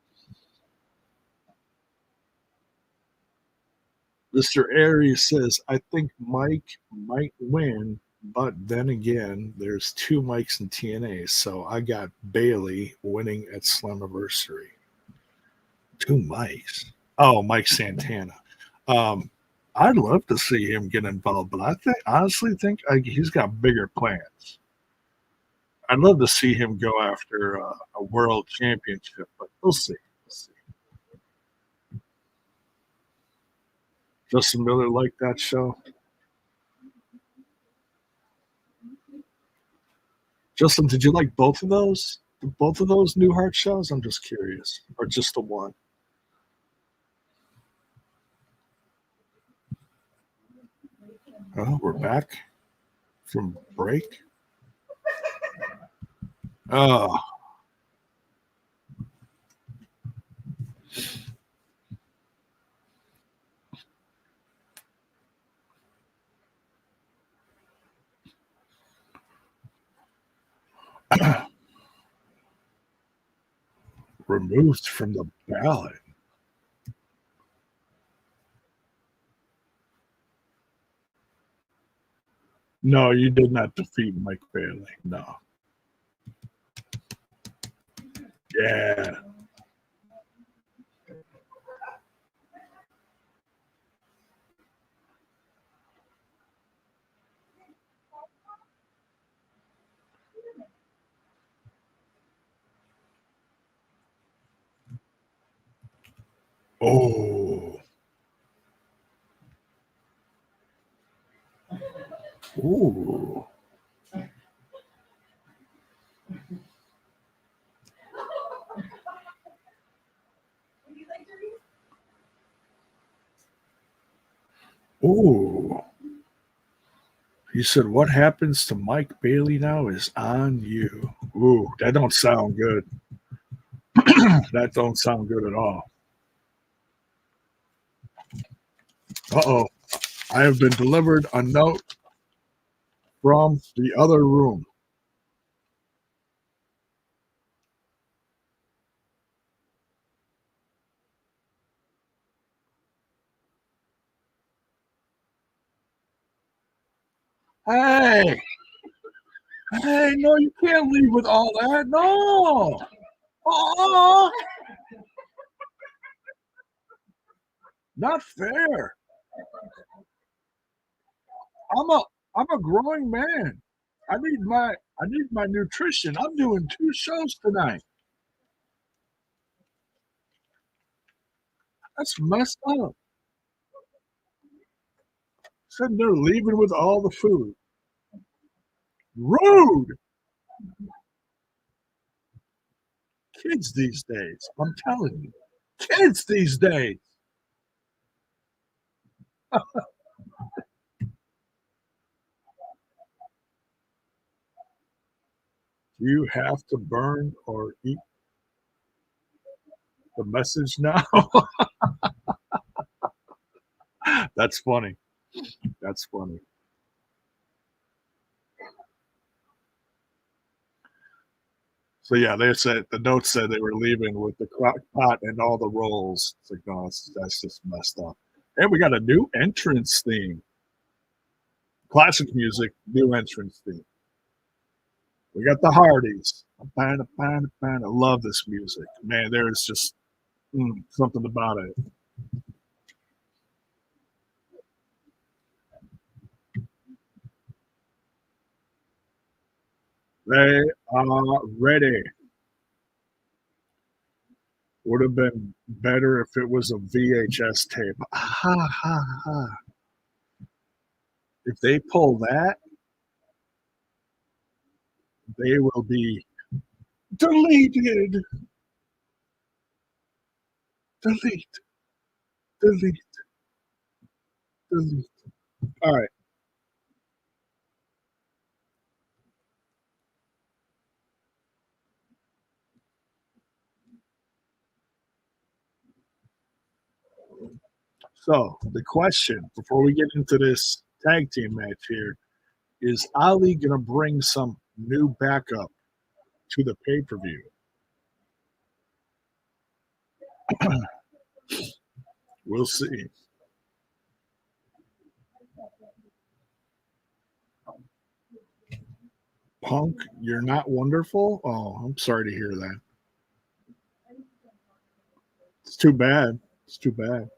Mr. Aries says, I think Mike might win, but then again, there's two Mikes in TNA, so I got Bailey winning at Slammiversary. Two Mikes. Oh, Mike Santana. I'd love to see him get involved, but I honestly think he's got bigger plans. I'd love to see him go after a world championship, but we'll see. Justin Miller liked that show. Justin, did you like both of those? Both of those Newhart shows? I'm just curious. Or just the one? Oh, we're back from break. Oh. Removed from the ballot. No, you did not defeat Mike Bailey. No. Yeah. Oh. Ooh. Ooh. He said, what happens to Mike Bailey now is on you. Ooh, that don't sound good. That don't sound good at all. Uh-oh. I have been delivered a note from the other room. Hey, hey, no, you can't leave with all that. No. Oh, not fair. I'm a I'm a growing man. I need my nutrition. I'm doing 2 shows tonight. That's messed up. Said they're leaving with all the food. Rude kids these days. I'm telling you, kids these days. Do you have to burn or eat the message now? That's funny. That's funny. So yeah, they said the note said they were leaving with the crock pot and all the rolls. It's like, no, that's just messed up. And we got a new entrance theme. Classic music, new entrance theme. We got the Hardys. I love this music. Man, there is just something about it. They are ready. Would have been better if it was a VHS tape. Ha ha ha. If they pull that, they will be deleted. Delete, delete, delete. All right. So the question before we get into this tag team match here is Ali going to bring some new backup to the pay per view? We'll see. Punk, you're not wonderful. Oh, I'm sorry to hear that. It's too bad. It's too bad.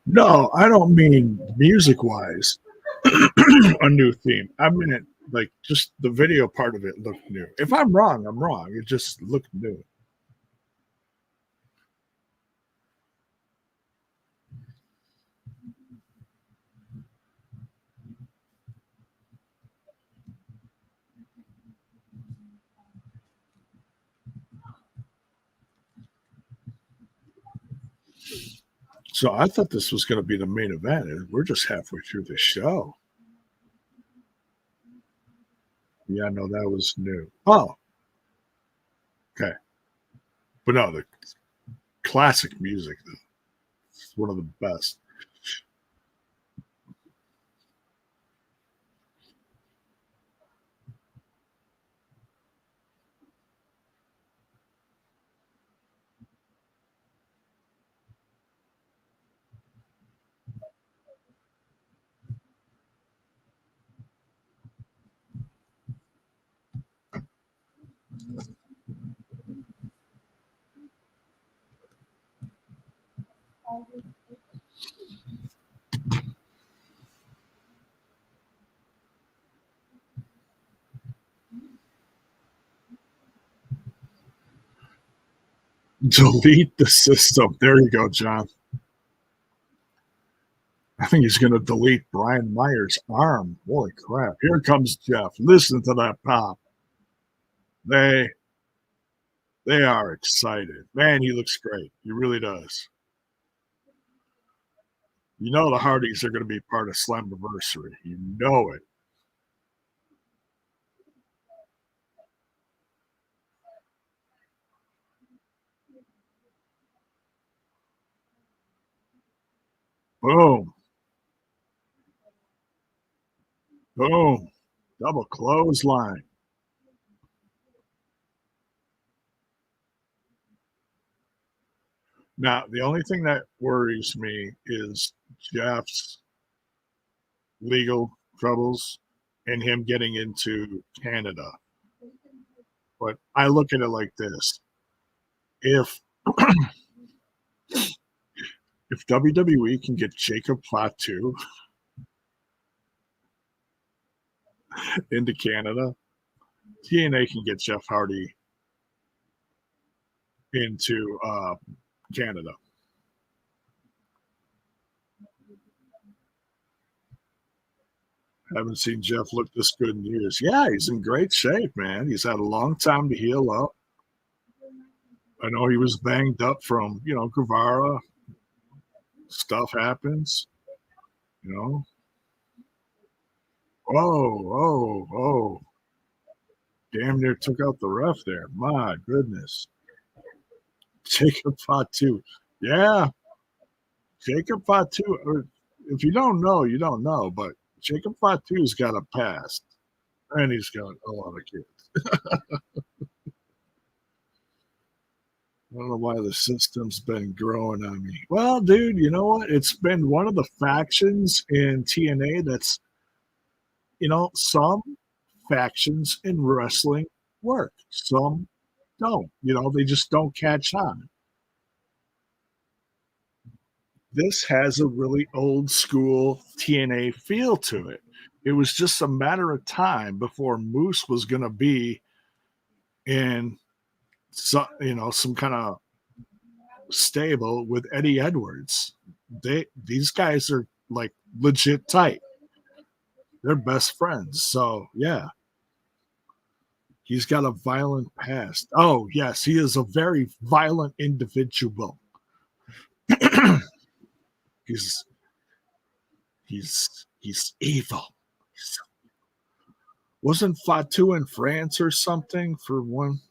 No, I don't mean music wise a new theme. I mean it like just the video part of it looked new. If I'm wrong, I'm wrong. It just looked new. So I thought this was going to be the main event. And we're just halfway through the show. Yeah, no, that was new. Oh, okay. But no, the classic music, though, it's one of the best. Delete the system. There you go, John. I think he's going to delete Brian Myers' arm. Holy crap. Here comes Jeff. Listen to that pop. They are excited. Man, he looks great. He really does. You know the Hardys are going to be part of Slammiversary. You know it. Boom. Boom. Double clothesline. Now, the only thing that worries me is Jeff's legal troubles and him getting into Canada. But I look at it like this. If if WWE can get Jacob Fatu into Canada, TNA can get Jeff Hardy into Canada. Haven't seen Jeff look this good in years. Yeah, he's in great shape, man. He's had a long time to heal up. I know he was banged up from, Guevara. Stuff happens, you know. Oh. Damn near took out the ref there. My goodness. Jacob Fatu. Yeah. Jacob Fatu. If you don't know, you don't know. But Jacob Fatu's got a past. And he's got a lot of kids. I don't know why the system's been growing on me. Well, dude, you know what? It's been one of the factions in TNA that's, some factions in wrestling work. Some don't. They just don't catch on. This has a really old school TNA feel to it. It was just a matter of time before Moose was going to be in some kind of stable with Eddie Edwards. These guys are like legit tight. They're best friends. So yeah. He's got a violent past. Oh, yes, he is a very violent individual. he's evil. Wasn't Fatu in France or something for one?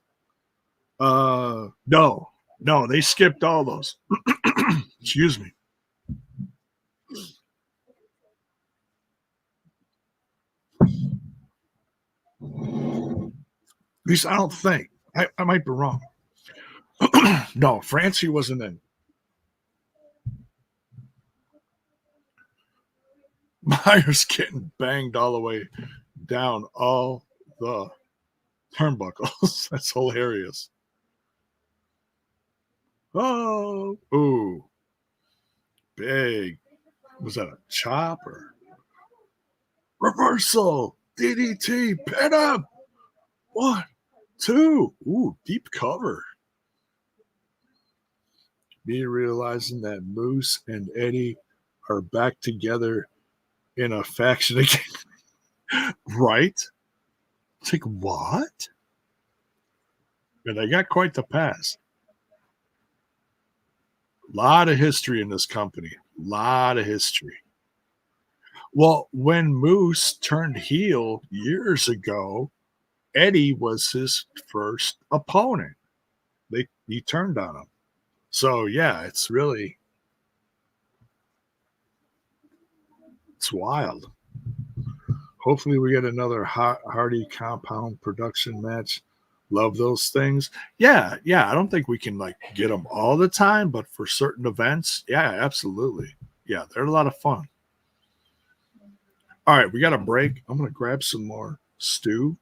No, they skipped all those. Excuse me. At least I don't think. I might be wrong. No, France he wasn't in. Myers getting banged all the way down all the turnbuckles. That's hilarious. Oh, ooh. Big. Was that a chop or reversal? DDT, pin up. 1, 2. Ooh, deep cover. Me realizing that Moose and Eddie are back together in a faction again. Right? It's like, what? And they got quite the past. A lot of history in this company. A lot of history. Well, when Moose turned heel years ago, Eddie was his first opponent. He turned on him. So yeah, it's wild. Hopefully we get another Hardy compound production match. Love those things. Yeah. I don't think we can get them all the time, but for certain events, yeah, absolutely. Yeah, they're a lot of fun. All right, we got a break. I'm gonna grab some more stew,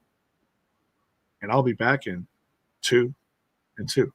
and I'll be back in 2 and 2.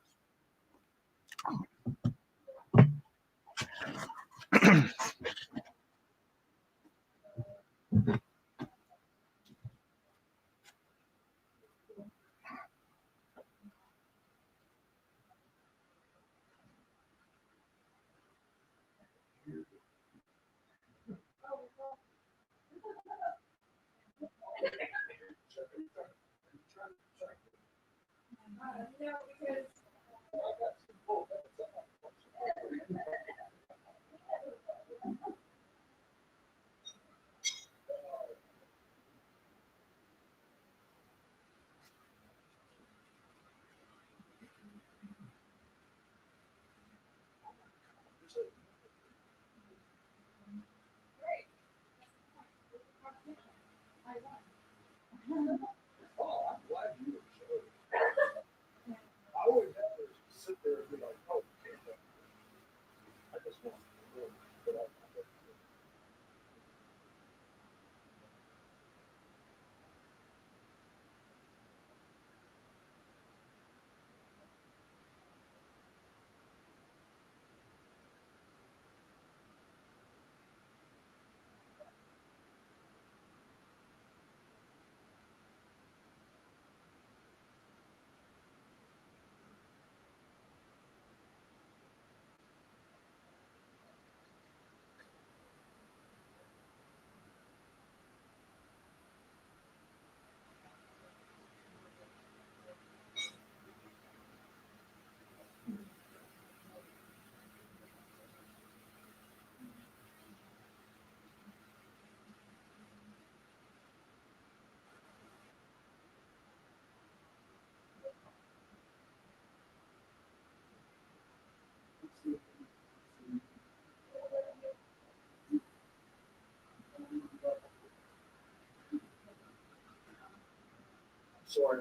Sorry.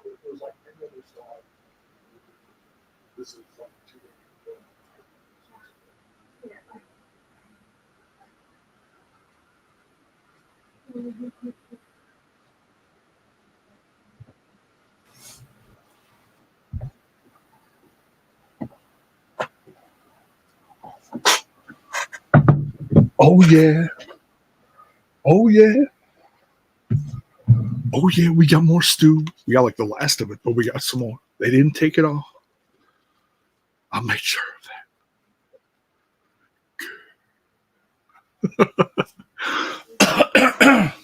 It was like any other song. This is like 2 Oh yeah. Oh yeah. Oh yeah, we got more stew. We got like the last of it, but we got some more. They didn't take it all. I'll make sure of that.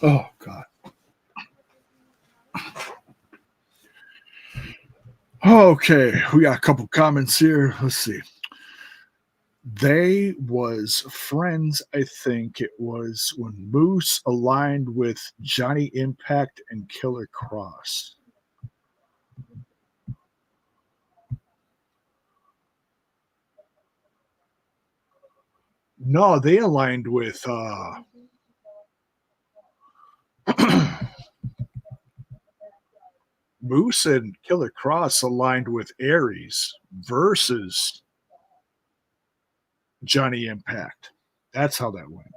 Oh God. Okay, we got a couple comments here. Let's see. They was friends, I think it was when Moose aligned with Johnny Impact and Killer Cross. No, they aligned with Moose and Killer Cross aligned with Aries versus Johnny Impact. That's how that went.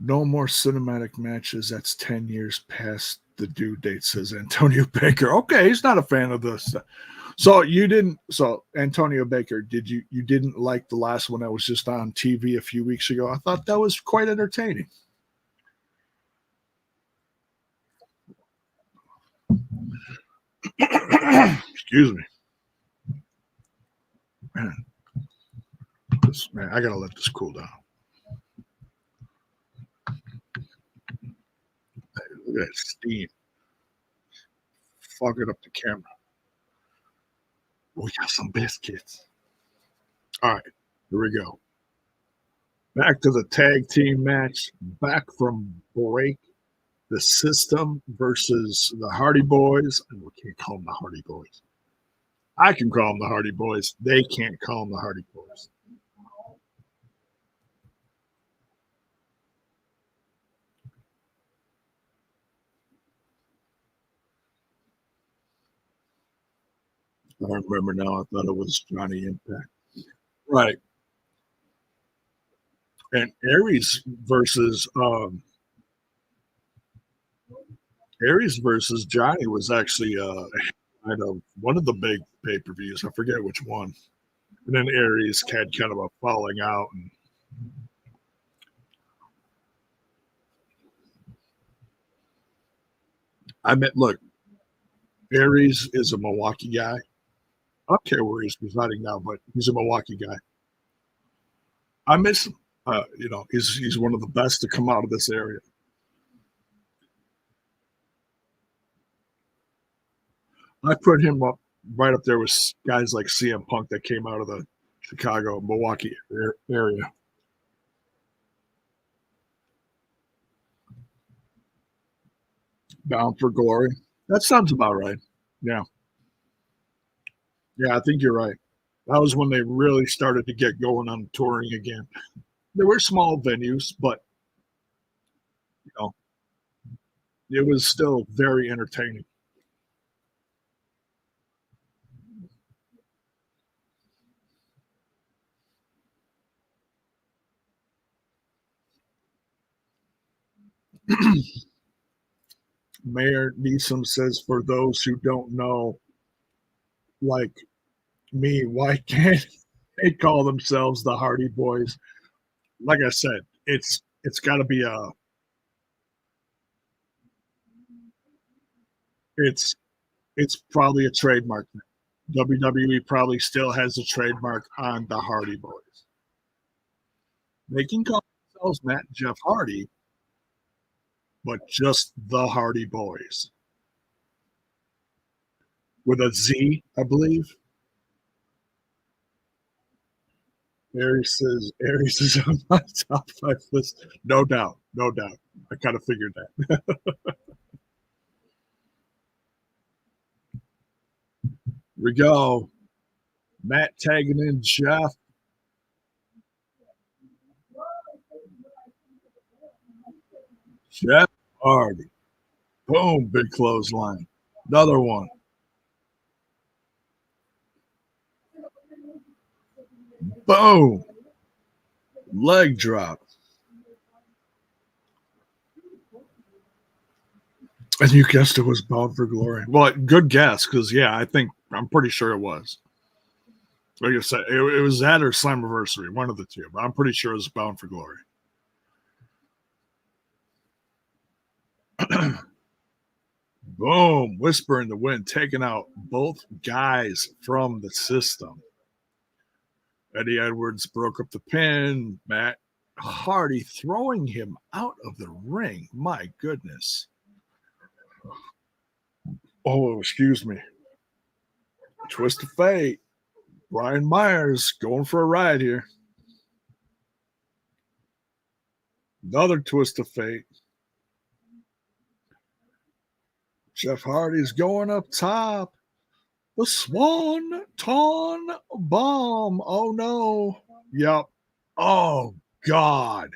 No more cinematic matches. That's 10 years past the due date, says Antonio Baker. Okay, he's not a fan of this. So you didn't. So Antonio Baker, you didn't like the last one that was just on TV a few weeks ago? I thought that was quite entertaining. Excuse me, man. I gotta let this cool down. Look at that steam. Fogging up the camera. We got some biscuits. All right, here we go. Back to the tag team match. Back from break. The System versus the Hardy Boys. And we can't call them the Hardy Boys. I can call them the Hardy Boys. They can't call them the Hardy Boys. I remember now. I thought it was Johnny Impact. Right. And Aries versus Aries versus Johnny was actually I know one of the big pay-per-views. I forget which one. And then Aries had kind of a falling out. And look, Aries is a Milwaukee guy. I don't care where he's residing now, but he's a Milwaukee guy. I miss him. He's one of the best to come out of this area. I put him up right up there with guys like CM Punk that came out of the Chicago, Milwaukee area. Bound for Glory. That sounds about right. Yeah. Yeah, I think you're right. That was when they really started to get going on touring again. There were small venues, but you know, it was still very entertaining. Mayor Neeson says, for those who don't know, like me, why can't they call themselves the Hardy Boys? Like I said, it's got to be it's it's probably a trademark. WWE probably still has a trademark on the Hardy Boys. They can call themselves Matt and Jeff Hardy, but just the Hardy Boys with a Z, I believe. Aries is on my top 5 list. No doubt. No doubt. I kind of figured that. We go. Matt tagging in Jeff. Jeff Hardy. Boom. Big clothesline. Another one. Boom. Leg drop. And you guessed it was Bound for Glory. Well, good guess, because I'm pretty sure it was. Like I said, it was that or Slammiversary, one of the two. But I'm pretty sure it was Bound for Glory. Boom. Whisper in the wind, taking out both guys from the system. Eddie Edwards broke up the pin. Matt Hardy throwing him out of the ring. My goodness. Oh, excuse me. Twist of fate. Brian Myers going for a ride here. Another twist of fate. Jeff Hardy's going up top. The Swan Ton Bomb. Oh, no. Yep. Oh, God.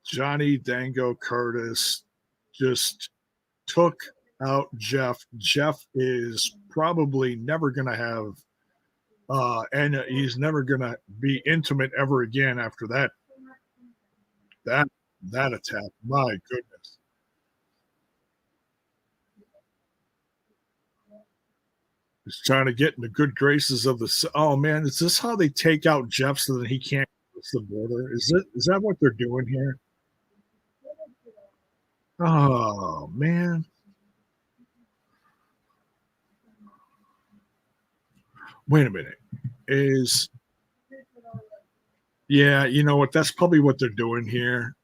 Johnny Dango Curtis just took out Jeff. Jeff is probably never going to have, and he's never going to be intimate ever again after that attack. My goodness. He's trying to get in the good graces of the. Oh man, is this how they take out Jeff so that he can't cross the border? Is that what they're doing here? Oh man. Wait a minute. Yeah, you know what? That's probably what they're doing here.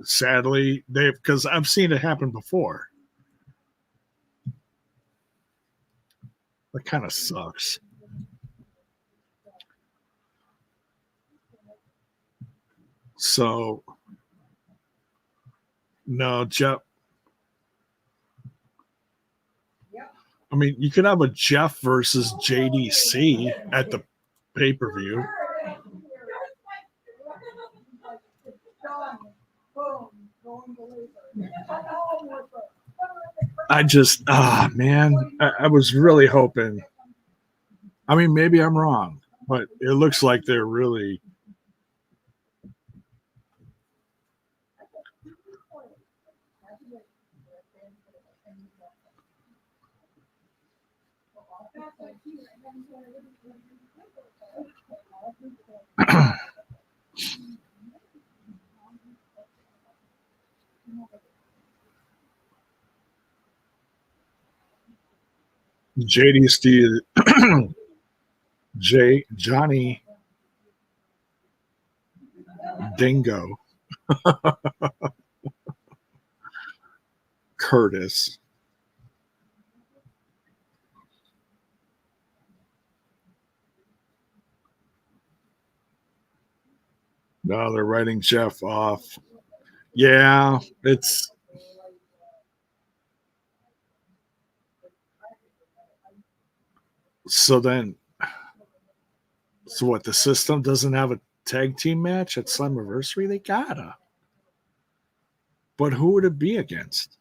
Sadly, because I've seen it happen before. That kind of sucks. So, no, Jeff. I mean, you could have a Jeff versus JDC at the pay-per-view. Man, I was really hoping. I mean, maybe I'm wrong, but it looks like they're really. JD Steve, Johnny Dingo Curtis. No, they're writing Jeff off. Yeah, it's so then. So what? The system doesn't have a tag team match at Slammiversary? They gotta. But who would it be against?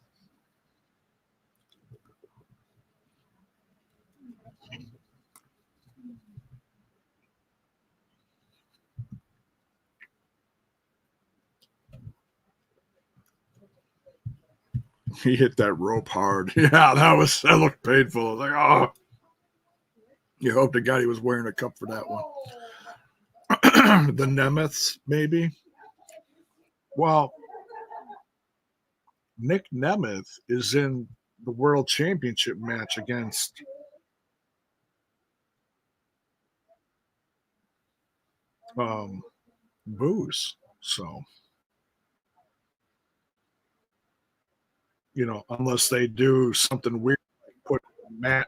He hit that rope hard. Yeah, that looked painful. I was like, oh, you hope to God he was wearing a cup for that one. The Nemeths, maybe. Well, Nick Nemeth is in the World Championship match against Booze. So, unless they do something weird, like put Matt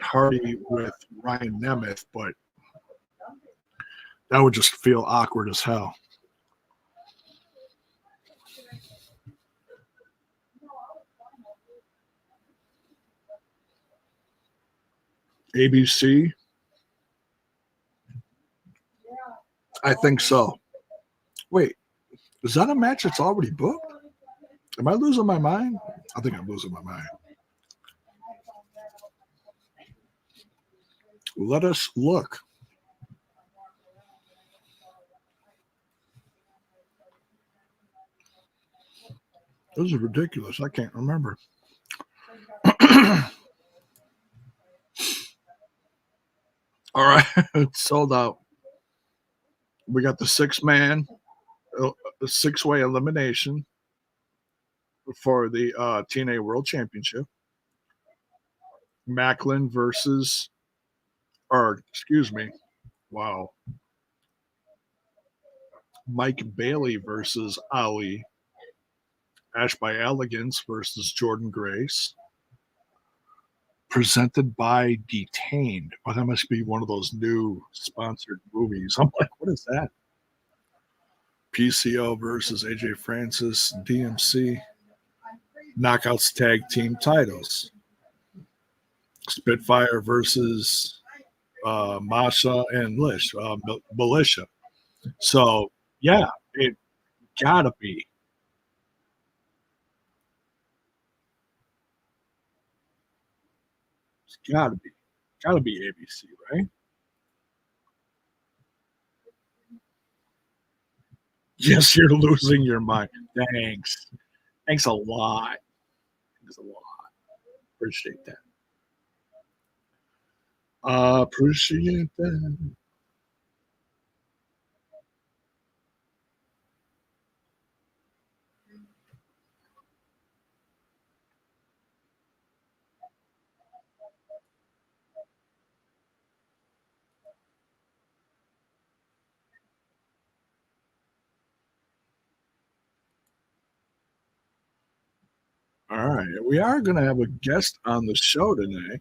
Hardy with Ryan Nemeth, but that would just feel awkward as hell. ABC? I think so. Wait, is that a match that's already booked? Am I losing my mind? I think I'm losing my mind. Let us look. This is ridiculous. I can't remember. All right, it's sold out. We got the six-way elimination for the TNA World Championship. Macklin versus, or excuse me, wow. Mike Bailey versus Ali. Ash by Elegance versus Jordan Grace. Presented by Detained. Oh, that must be one of those new sponsored movies. I'm like, what is that? PCO versus AJ Francis, DMC. Knockouts tag team titles. Spitfire versus Masha and Militia. So, yeah, it gotta be. It's gotta be ABC, right? Yes, you're losing your mind. Thanks a lot. Thanks a lot. Appreciate that. Appreciate that. All right. We are going to have a guest on the show today.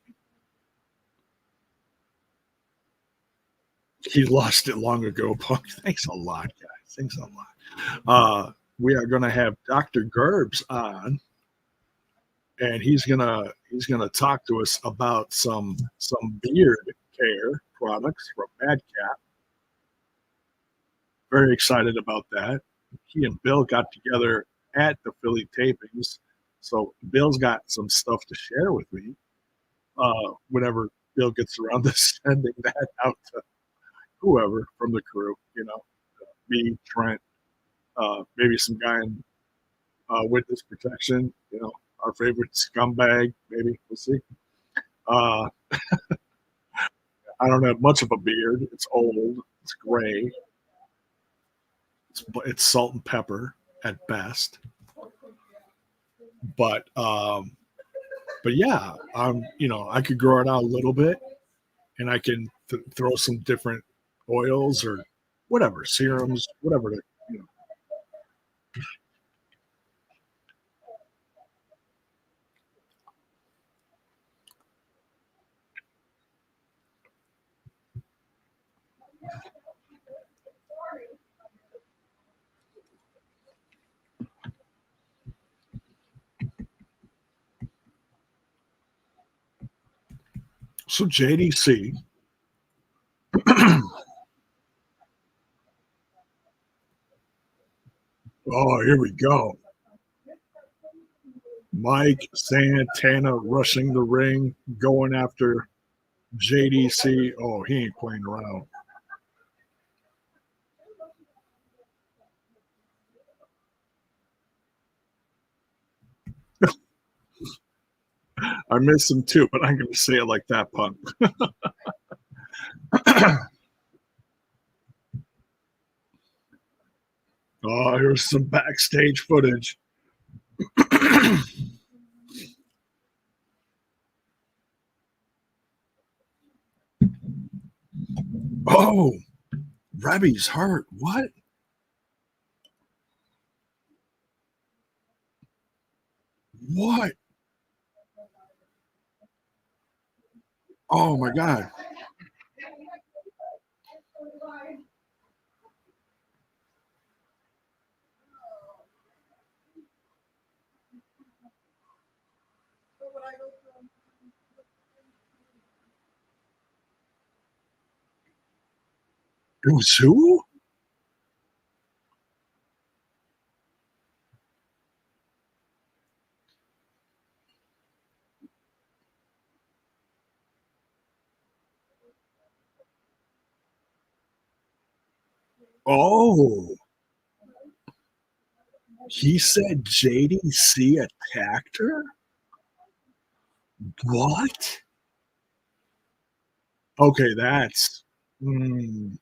He lost it long ago, Punk. Thanks a lot, guys. Thanks a lot. We are going to have Dr. Gerbs on, and he's gonna talk to us about some beard care products from Madcap. Very excited about that. He and Bill got together at the Philly tapings, so Bill's got some stuff to share with me. Whenever Bill gets around to sending that out to whoever from the crew, me, Trent, maybe some guy in witness protection, our favorite scumbag, maybe. We'll see. Uh, I don't have much of a beard. It's old. It's gray. It's salt and pepper at best. But But yeah, I could grow it out a little bit, and I can throw some different oils or whatever serums, whatever. You know. So JDC. Oh, here we go. Mike Santana rushing the ring, going after JDC. Oh, he ain't playing around. I miss him too, but I'm going to say it like that, punk. Oh, here's some backstage footage. Oh, Rebby's hurt. What? What? Oh my God. It was who? Oh, he said JDC attacked her? What? Okay, that's. Mm,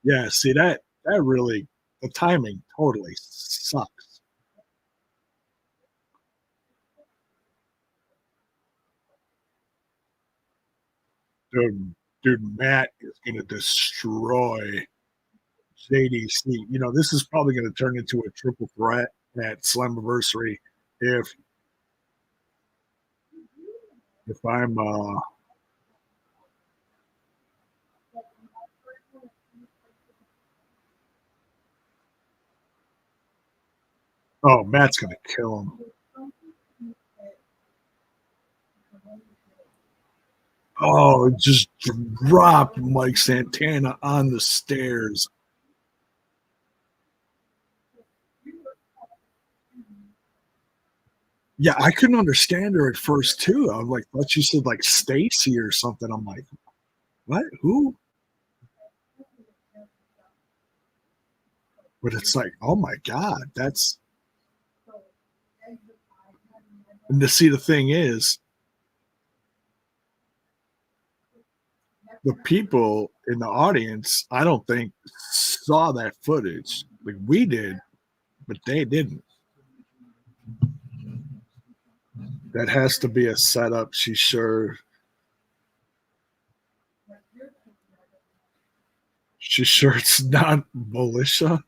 yeah, see that really the timing totally sucks. Dude, Matt is gonna destroy JDC. This is probably gonna turn into a triple threat at Slammiversary if I'm oh, Matt's gonna kill him. Oh, just dropped Mike Santana on the stairs. Yeah, I couldn't understand her at first too. I'm like, thought she said like Stacy or something. I'm like, what? Who? But it's like, oh my God, that's and to see the thing is the people in the audience, I don't think saw that footage. Like we did, but they didn't. That has to be a setup. She's sure it's not militia.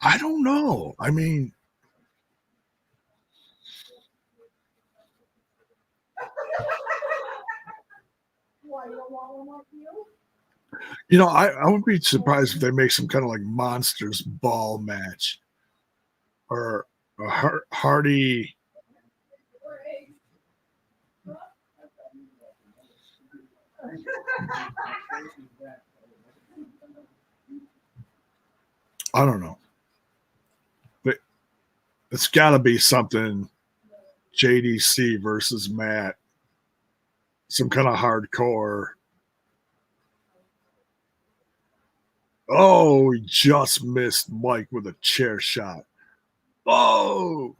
I don't know. I mean, I would be surprised if they make some kind of like monsters ball match or a Hardy. I don't know, but it's got to be something JDC versus Matt, some kind of hardcore. Oh, he just missed Mike with a chair shot. Oh,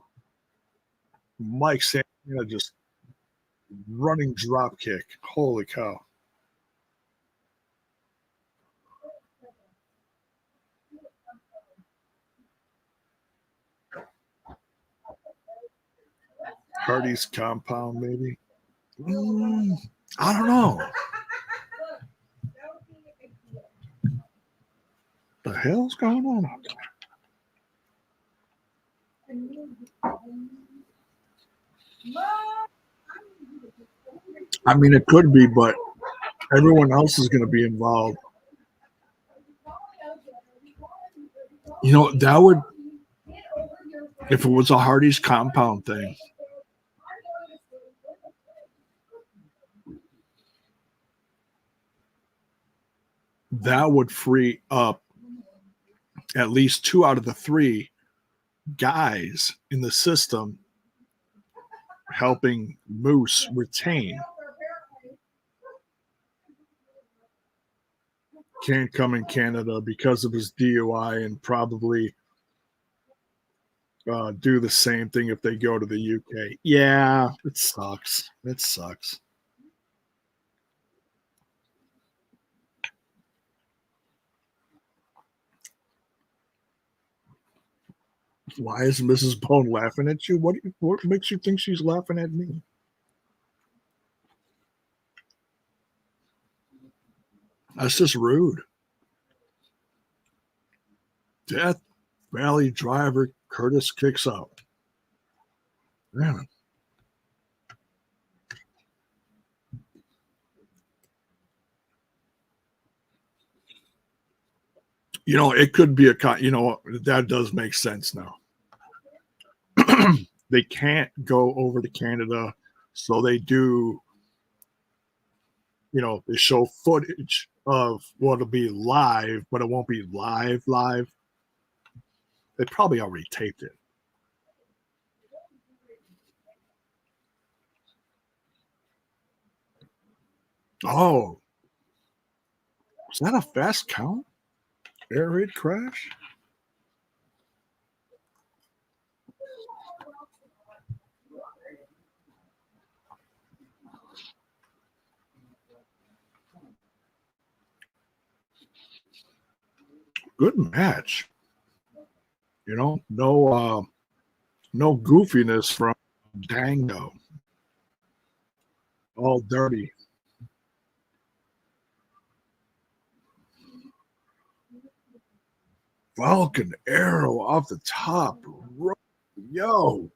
Mike Santana just running drop kick. Holy cow. Hardy's compound, maybe. I don't know. The hell's going on out there? I mean, it could be, but everyone else is going to be involved. You know, that would, if it was a Hardy's compound thing, that would free up at least 2 out of the 3 guys in the system helping Moose retain. Can't come in Canada because of his DUI and probably do the same thing if they go to the UK. Yeah, it sucks. It sucks. Why is Mrs. Bone laughing at you? What makes you think she's laughing at me? That's just rude. Death Valley driver Curtis kicks out. Man. You know, it could be that does make sense now. They can't go over to Canada, so they do, they show footage of what'll be live, but it won't be live. They probably already taped it. Oh, was that a fast count? Air raid crash? Good match. No goofiness from Dango. All dirty. Falcon arrow off the top. Yo.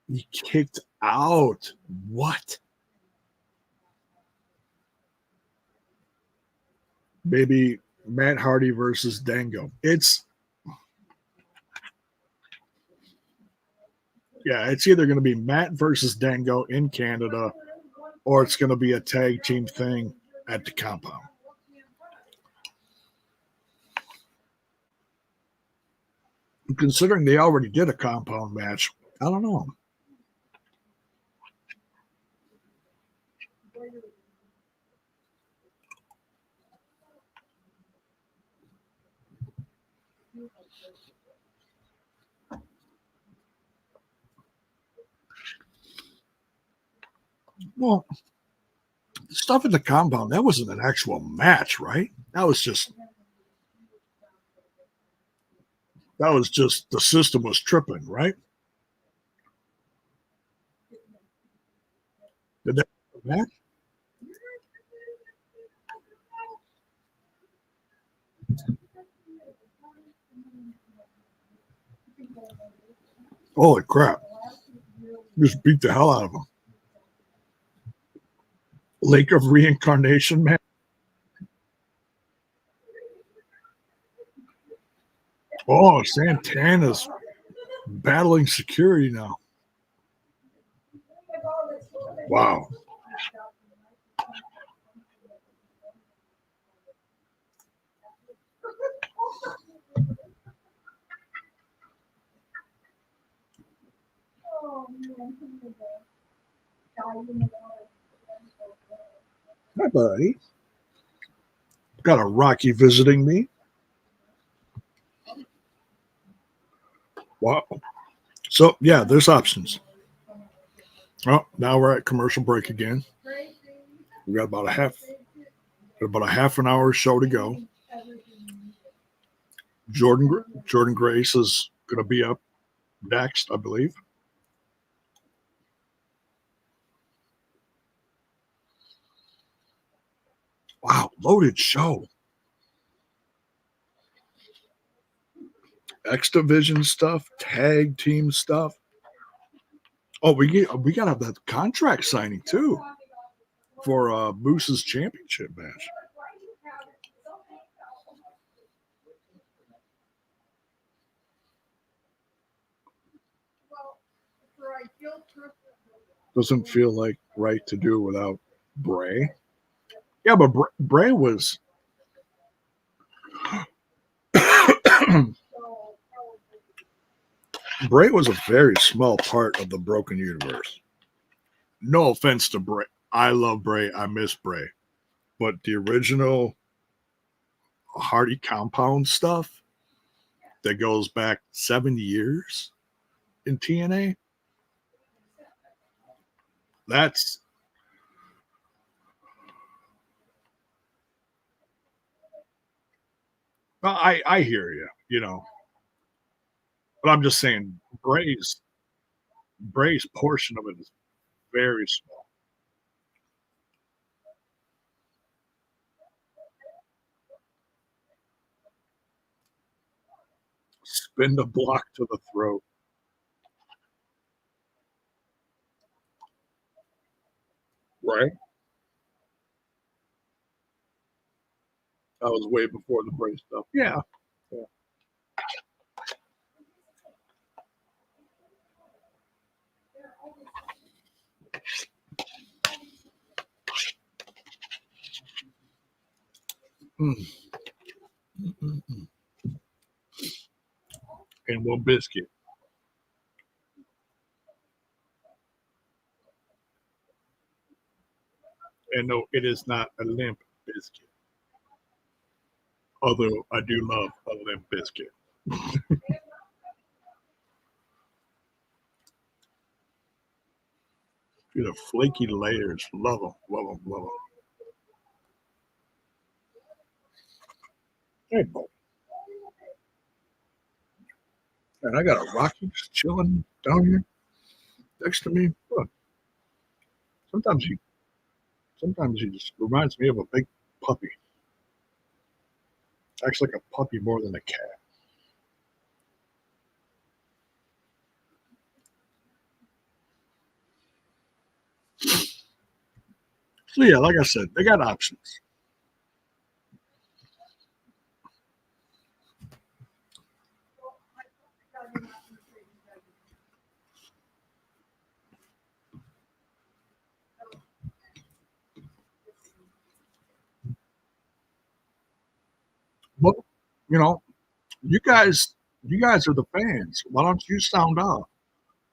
He kicked out. What? Maybe Matt Hardy versus Dango. It's either going to be Matt versus Dango in Canada, or it's going to be a tag team thing at the compound. Considering they already did a compound match, I don't know. Well, stuff at the compound, that wasn't an actual match, right? That was just the system was tripping, right? Did that match? Holy crap. Just beat the hell out of him. Lake of Reincarnation, man. Oh, Santana's battling security now. Wow. Hi, buddy. Got a Rocky visiting me. Wow. So yeah, there's options. Oh, now we're at commercial break again. We got about a half an hour show to go. Jordan Grace is going to be up next, I believe. Wow, loaded show. X Division stuff, tag team stuff. Oh, we got to have that contract signing too for Moose's championship match. Doesn't feel like right to do without Bray. Yeah, but Bray was Bray was a very small part of the Broken Universe. No offense to Bray. I love Bray. I miss Bray. But the original Hardy Compound stuff that goes back 7 years in TNA, that's well, I hear you, but I'm just saying Bray's portion of it is very small. Spin the block to the throat. Right? That was way before the Bray stuff. Yeah. Yeah. Mm, mm, mm, mm. And one biscuit. And no, it is not a limp biscuit. Although I do love a limp biscuit. The flaky layers. Love them. Love them. Love them. Hey, buddy. And I got a Rocky just chilling down here next to me. Look, sometimes he sometimes he just reminds me of a big puppy. Acts like a puppy more than a cat. So yeah, like I said, they got options. But you know, you guys you guys are the fans. Why don't you sound off?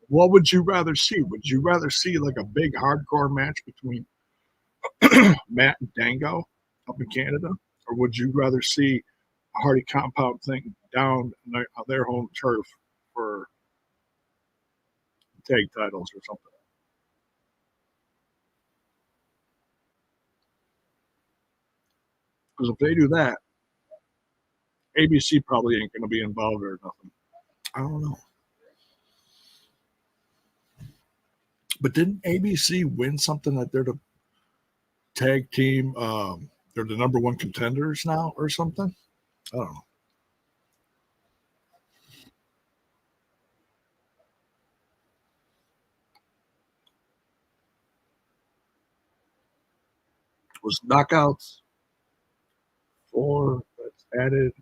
What would you rather see? Would you rather see like a big hardcore match between Matt and Dango up in Canada, or would you rather see a Hardy Compound thing down on their home turf for tag titles or something? Because if they do that, ABC probably ain't going to be involved or nothing. I don't know. But didn't ABC win something that they're the tag team? They're the number one contenders now or something? I don't know. Was knockouts four that's added,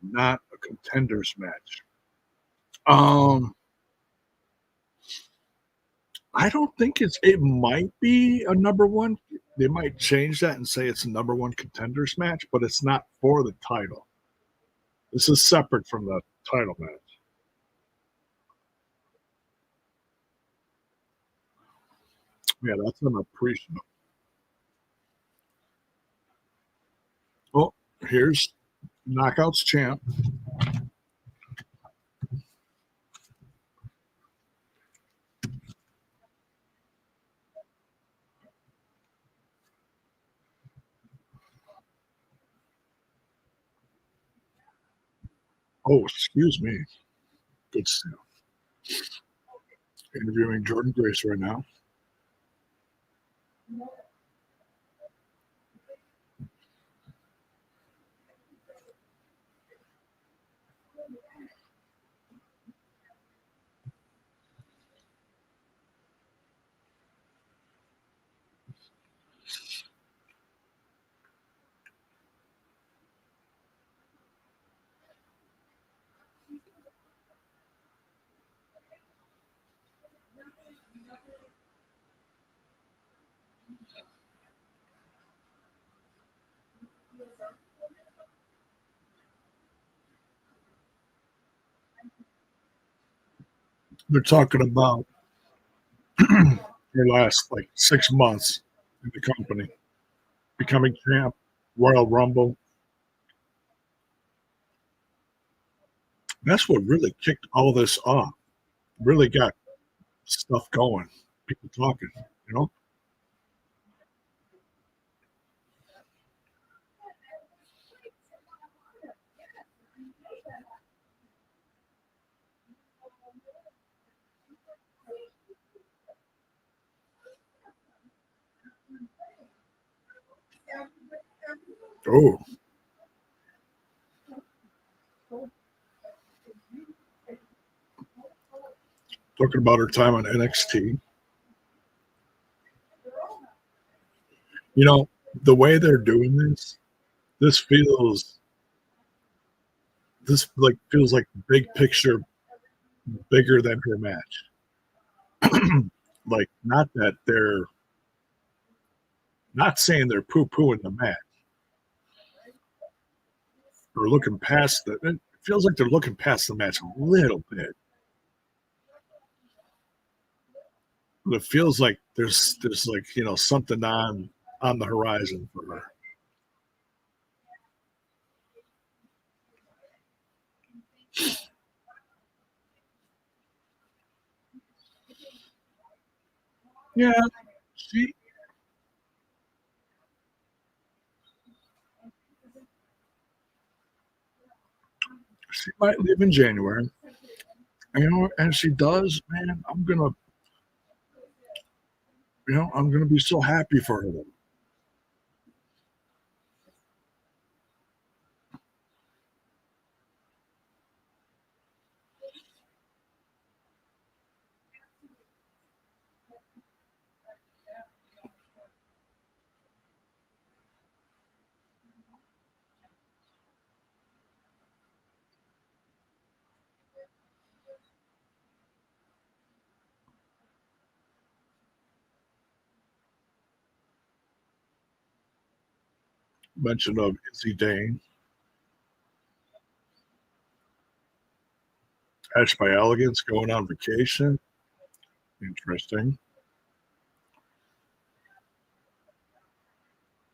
not a contenders match. Um, I don't think it might be a number one. They might change that and say it's a number one contenders match, but it's not for the title. This is separate from the title match. Yeah, that's an appreciable. Here's Knockouts champ. Oh, excuse me. Good stuff. Interviewing Jordan Grace right now. They're talking about your last like 6 months in the company, becoming champ, Royal Rumble. That's what really kicked all this off. Really got stuff going, people talking, you know? Oh, talking about her time on NXT. You know, the way they're doing this feels like big picture, bigger than her match. Like, not that they're not saying they're poo pooing the match or looking past it. It feels like they're looking past the match a little bit. But it feels like there's like, you know, something on the horizon for her. Yeah, she she might leave in January. You know, and she does, man, I'm gonna be so happy for her. Mention of Izzy Dane, Ash by Elegance going on vacation. Interesting.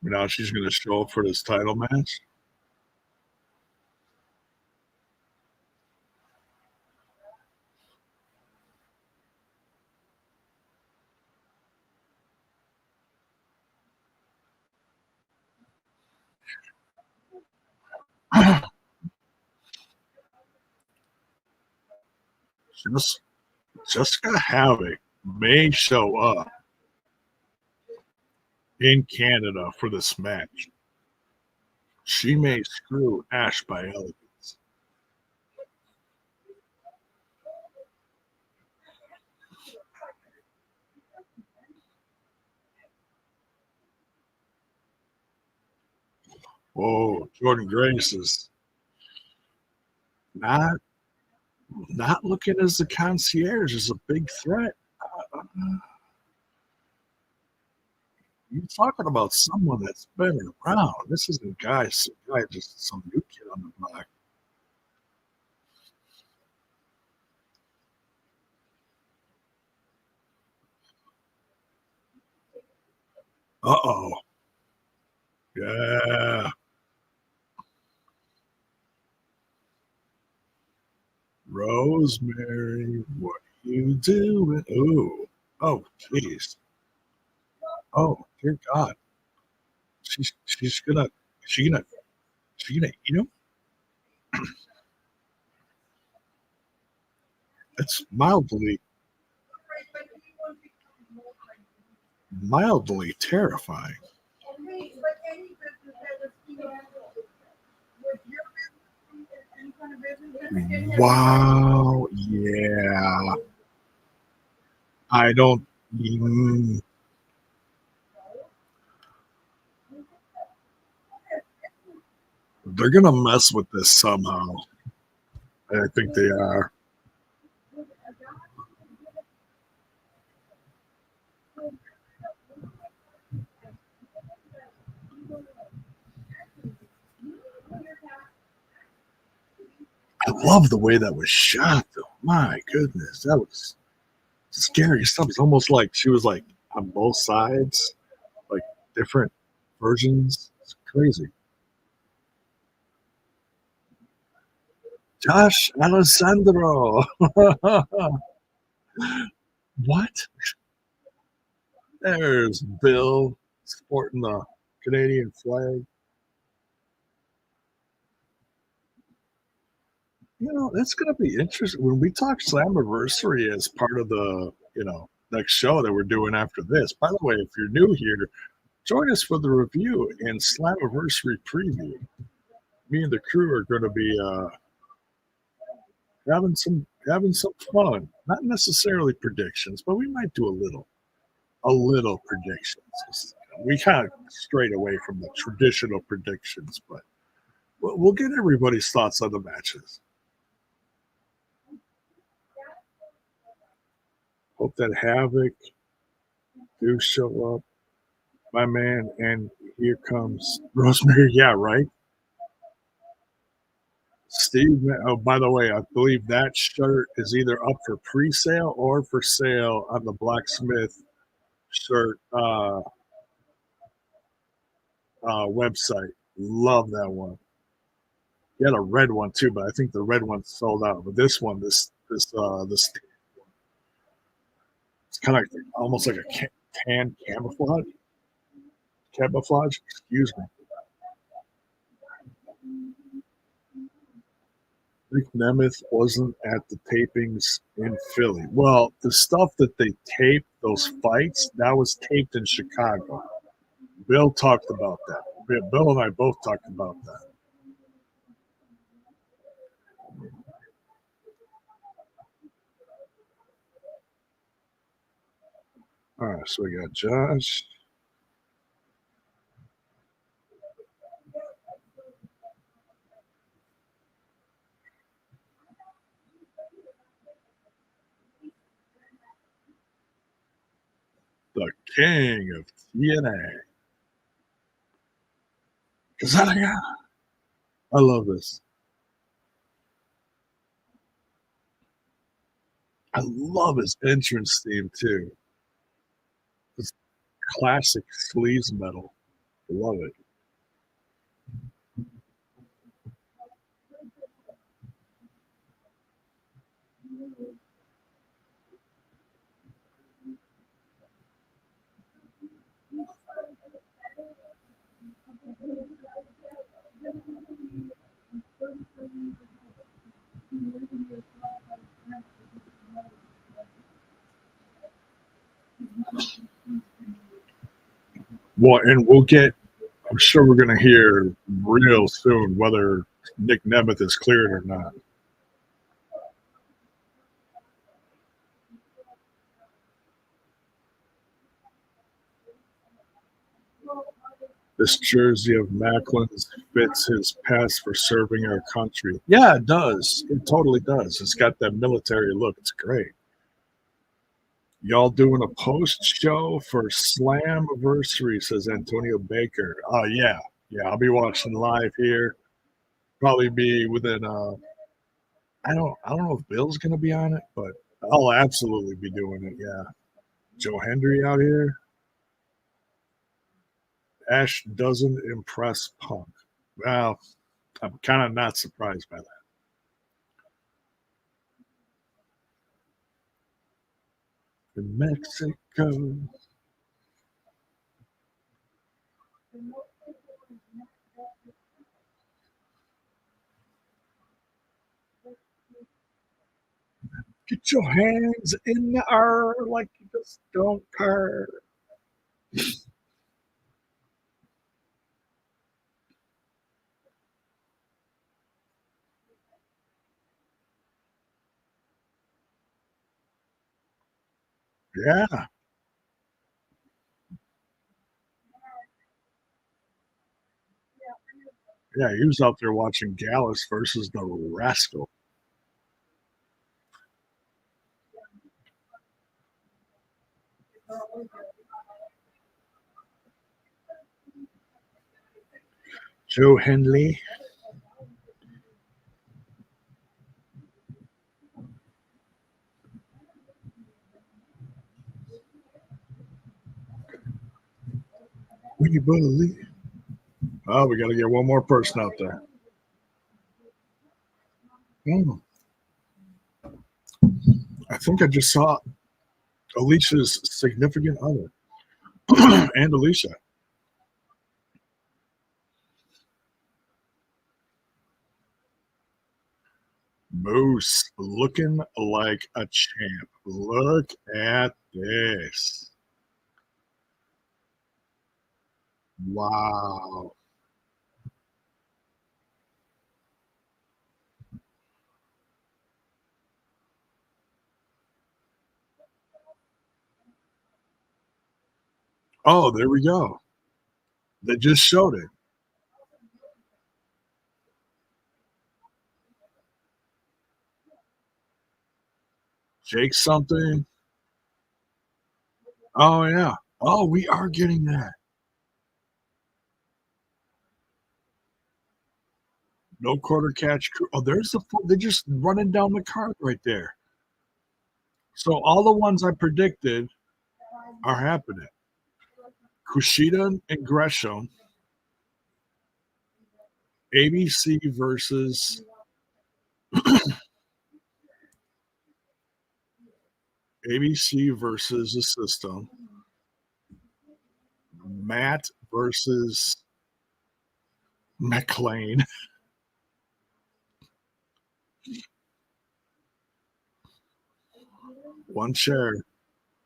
Now she's gonna show up for this title match. Just Jessica Havoc may show up in Canada for this match. She may screw Ash by Elegance. Whoa, Jordan Grace is not not looking as the concierge is a big threat. You're talking about someone that's been around. This isn't guy just some new kid on the block. Uh oh. Yeah. Rosemary, what you doing? Ooh, oh, jeez. Oh, dear God. She's gonna she gonna she gonna eat him? That's mildly terrifying. Wow. Yeah. I don't. mm, They're gonna mess with this somehow. I think they are. I love the way that was shot, though. My goodness, that was scary stuff. It's almost like she was like on both sides, like different versions. It's crazy. Josh Alessandro. What? There's Bill sporting the Canadian flag. That's going to be interesting when we talk Slammiversary as part of the, next show that we're doing after this. By the way, if you're new here, join us for the review and Slammiversary preview. Me and the crew are going to be having some fun. Not necessarily predictions, but we might do a little predictions. We kind of strayed away from the traditional predictions, but we'll get everybody's thoughts on the matches. Hope that Havoc do show up, my man. And here comes Rosemary. Yeah, right. Steve. Oh, by the way, I believe that shirt is either up for pre-sale or for sale on the Blacksmith shirt website. Love that one. He had a red one too, but I think the red one sold out. But this one, this it's kind of like, almost like a tan camouflage. Camouflage. Excuse me. Nick Nemeth wasn't at the tapings in Philly. Well, the stuff that they taped, those fights, that was taped in Chicago. Bill talked about that. Bill and I both talked about that. All right, so we got Josh. The king of TNA. Kazaya. I love this. I love his entrance theme too. It's classic sleaze metal. I love it. Well, and we'll get, I'm sure we're going to hear real soon whether Nick Nemeth is cleared or not. This jersey of Macklin's fits his past for serving our country. Yeah, it does. It totally does. It's got that military look. It's great. Y'all doing a post show for Slammiversary, says Antonio Baker. Oh, yeah. Yeah, I'll be watching live here. Probably be within I don't know if Bill's gonna be on it, but I'll absolutely be doing it. Yeah. Joe Hendry out here. Ash doesn't impress Punk. Well, I'm kind of not surprised by that. in Mexico. Get your hands in the air like you just don't care. Yeah. Yeah, he was out there watching Gallus versus the Rascal. Joe Henley. Will you believe? Oh, we got to get one more person out there. I think I just saw Alicia's significant other and Alicia. Moose looking like a champ. Look at this. Wow. Oh, there we go. They just showed it. Jake something. Oh, yeah. Oh, we are getting that. No quarter catch. Oh, there's the. They're just running down the card right there. So all the ones I predicted are happening. Kushida and Gresham. ABC versus ABC versus the system. Matt versus McLean. One chair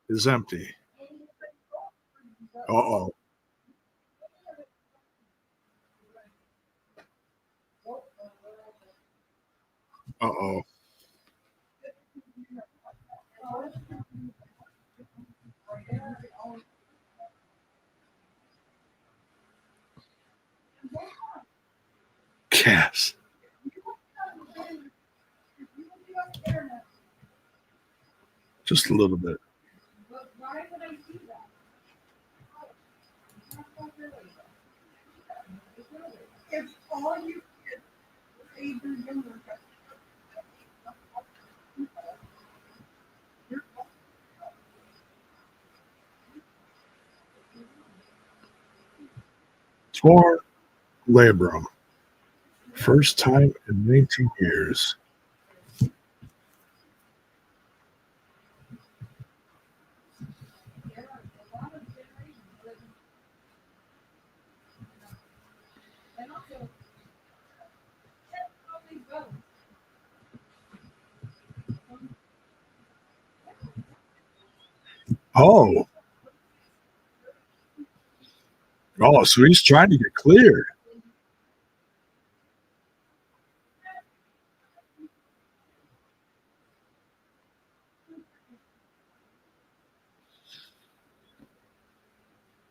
is empty. Uh-oh. Uh-oh. Cass. Just a little bit. It's all you Tor Labrum. First time in 19 years. Oh. Oh, so he's trying to get cleared.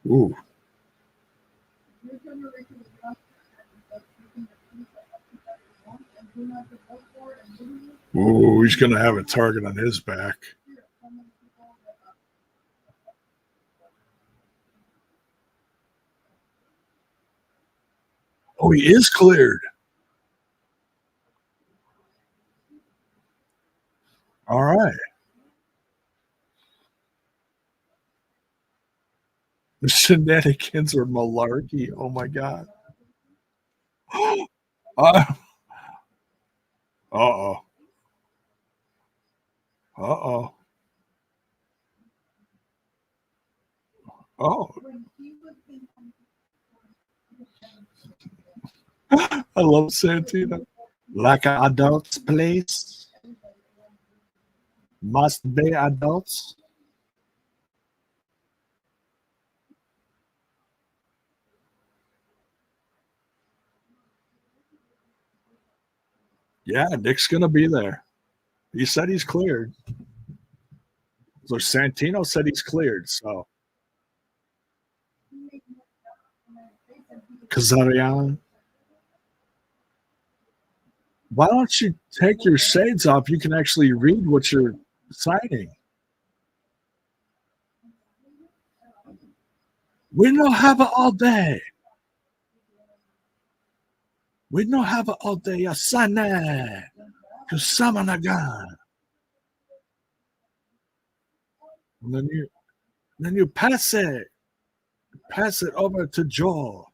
Ooh. Ooh, he's going to have a target on his back. Oh, he is cleared. All right. The shenanigans are malarkey. Oh, my God. Uh-oh. Uh-oh. Oh, I love Santino. Like an adult's place, must be adults. Yeah, Nick's gonna be there. He said he's cleared. So Santino said he's cleared. So Kazarian, why don't you take your shades off? You can actually read what you're signing. We don't have it all day. We don't have it all day. Asane. Kusamanaga. And then you pass it. Pass it over to Joel.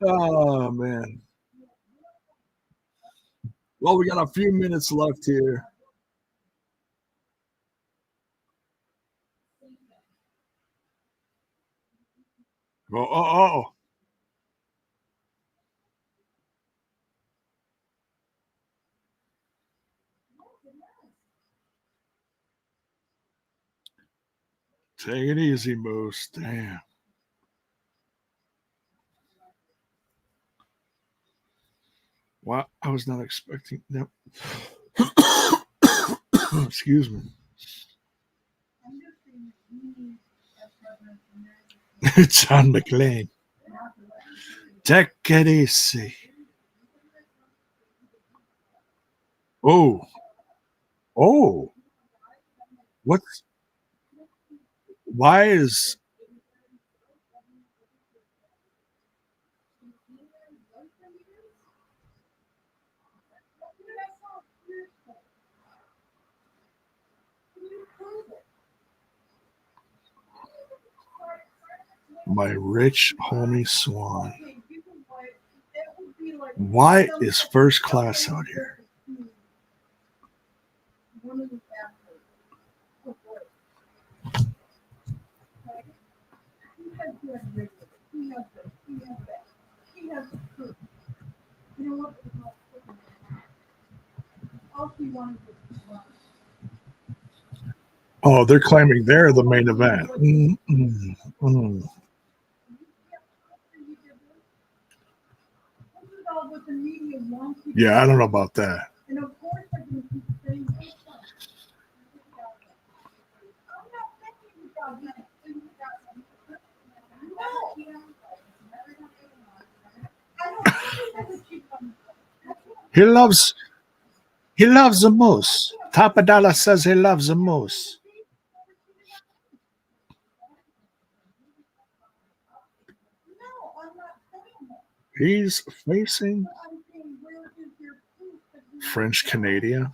Oh man. Well, we got a few minutes left here. Oh. Take it easy, Moose. Damn. Well, I was not expecting that. Excuse me. John McClane. Take it easy. Oh. What's why is my rich homie Swan? Why is first class out here? Oh, they're claiming they're the main event. Yeah, I don't know about that. He loves the moose. Tapadala says he loves the moose. He's facing French Canadian.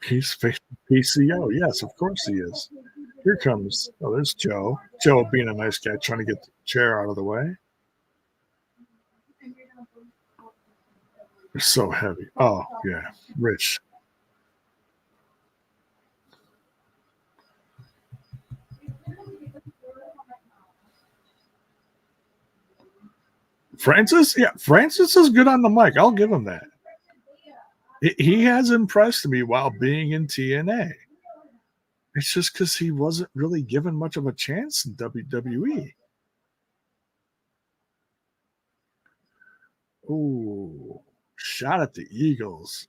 He's facing PCO. Yes, of course he is. Here comes. Oh, there's Joe. Joe being a nice guy, trying to get the chair out of the way. They're so heavy. Oh, yeah. Rich. Francis? Yeah, Francis is good on the mic. I'll give him that. He has impressed me while being in TNA. It's just because he wasn't really given much of a chance in WWE. Ooh, shot at the Eagles.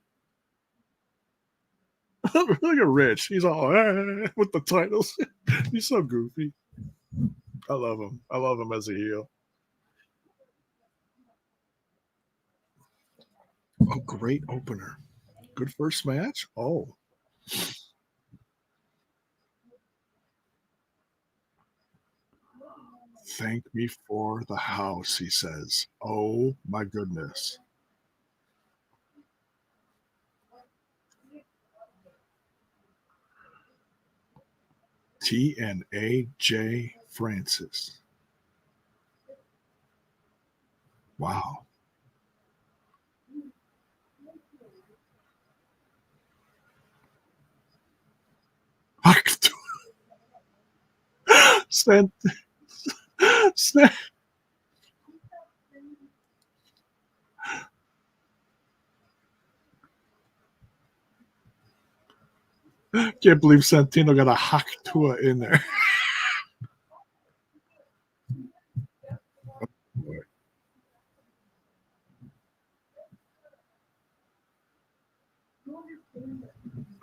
Look at Rich. He's all with the titles. He's so goofy. I love him. I love him as a heel. A great opener. Good first match. Oh. Thank me for the house, he says. Oh my goodness. TNA J Francis. Wow. Sent, sent, can't believe Santino got a Haktua in there.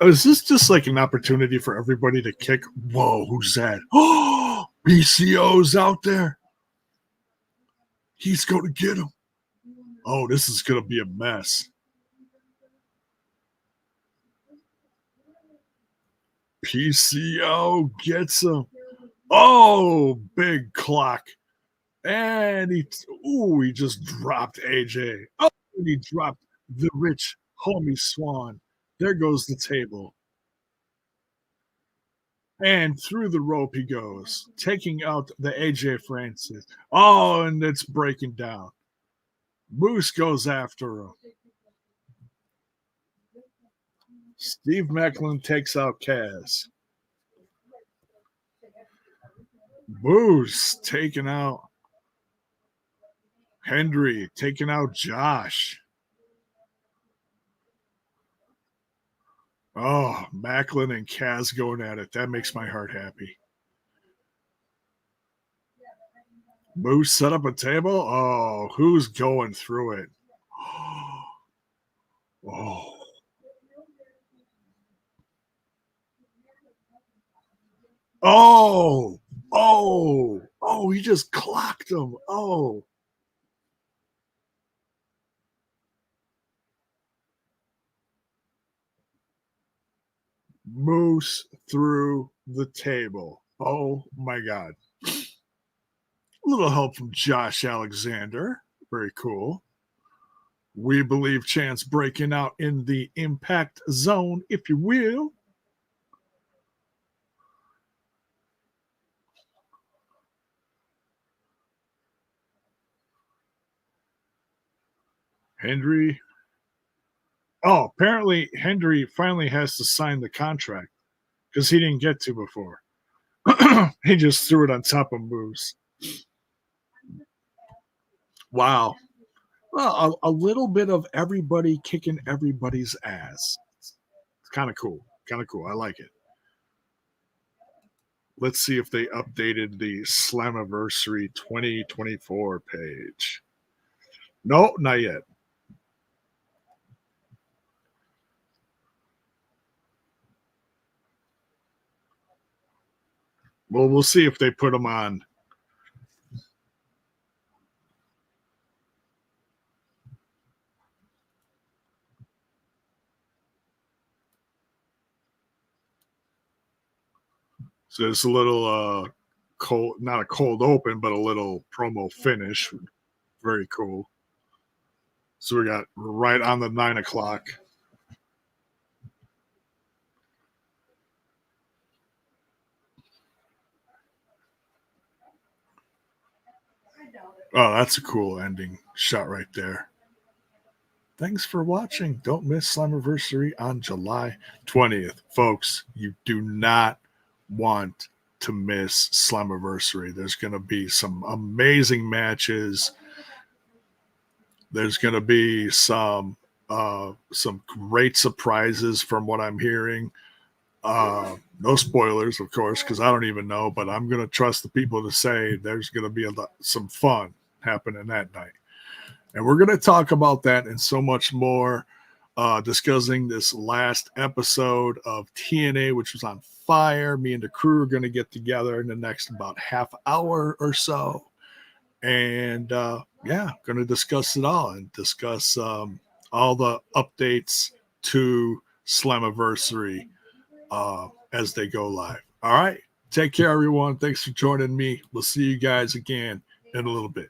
Oh, is this just like an opportunity for everybody to kick? Whoa, who's that? Oh, PCO's out there. He's going to get him. Oh, this is going to be a mess. PCO gets him. Oh, big clock. And he just dropped AJ. Oh, and he dropped the rich homie Swan. There goes the table. And through the rope he goes, taking out the AJ Francis. Oh, and it's breaking down. Moose goes after him. Steve Macklin takes out Kaz. Moose taking out Hendry, taking out Josh. Oh, Macklin and Kaz going at it. That makes my heart happy. Moose set up a table. Oh, who's going through it? Oh. Oh, he just clocked him. Oh. Moose through the table. Oh my God. A little help from Josh Alexander. Very cool. We believe Chance breaking out in the impact zone, if you will. Hendry. Oh, apparently Hendry finally has to sign the contract because he didn't get to before. He just threw it on top of Moose. Wow. Well, a little bit of everybody kicking everybody's ass. It's kind of cool. Kind of cool. I like it. Let's see if they updated the Slammiversary 2024 page. No, not yet. Well, we'll see if they put them on. So it's a little cold, not a cold open, but a little promo finish. Very cool. So we got right on the 9 o'clock. Oh, that's a cool ending shot right there. Thanks for watching. Don't miss Slammiversary on July 20th. Folks, you do not want to miss Slammiversary. There's going to be some amazing matches. There's going to be some great surprises from what I'm hearing. No spoilers, of course, because I don't even know, but I'm going to trust the people to say there's going to be some fun happening that night. And we're going to talk about that and so much more, discussing this last episode of TNA, which was on fire. Me and the crew are going to get together in the next about half hour or so. And going to discuss it all and discuss all the updates to Slammiversary as they go live. All right. Take care, everyone. Thanks for joining me. We'll see you guys again in a little bit.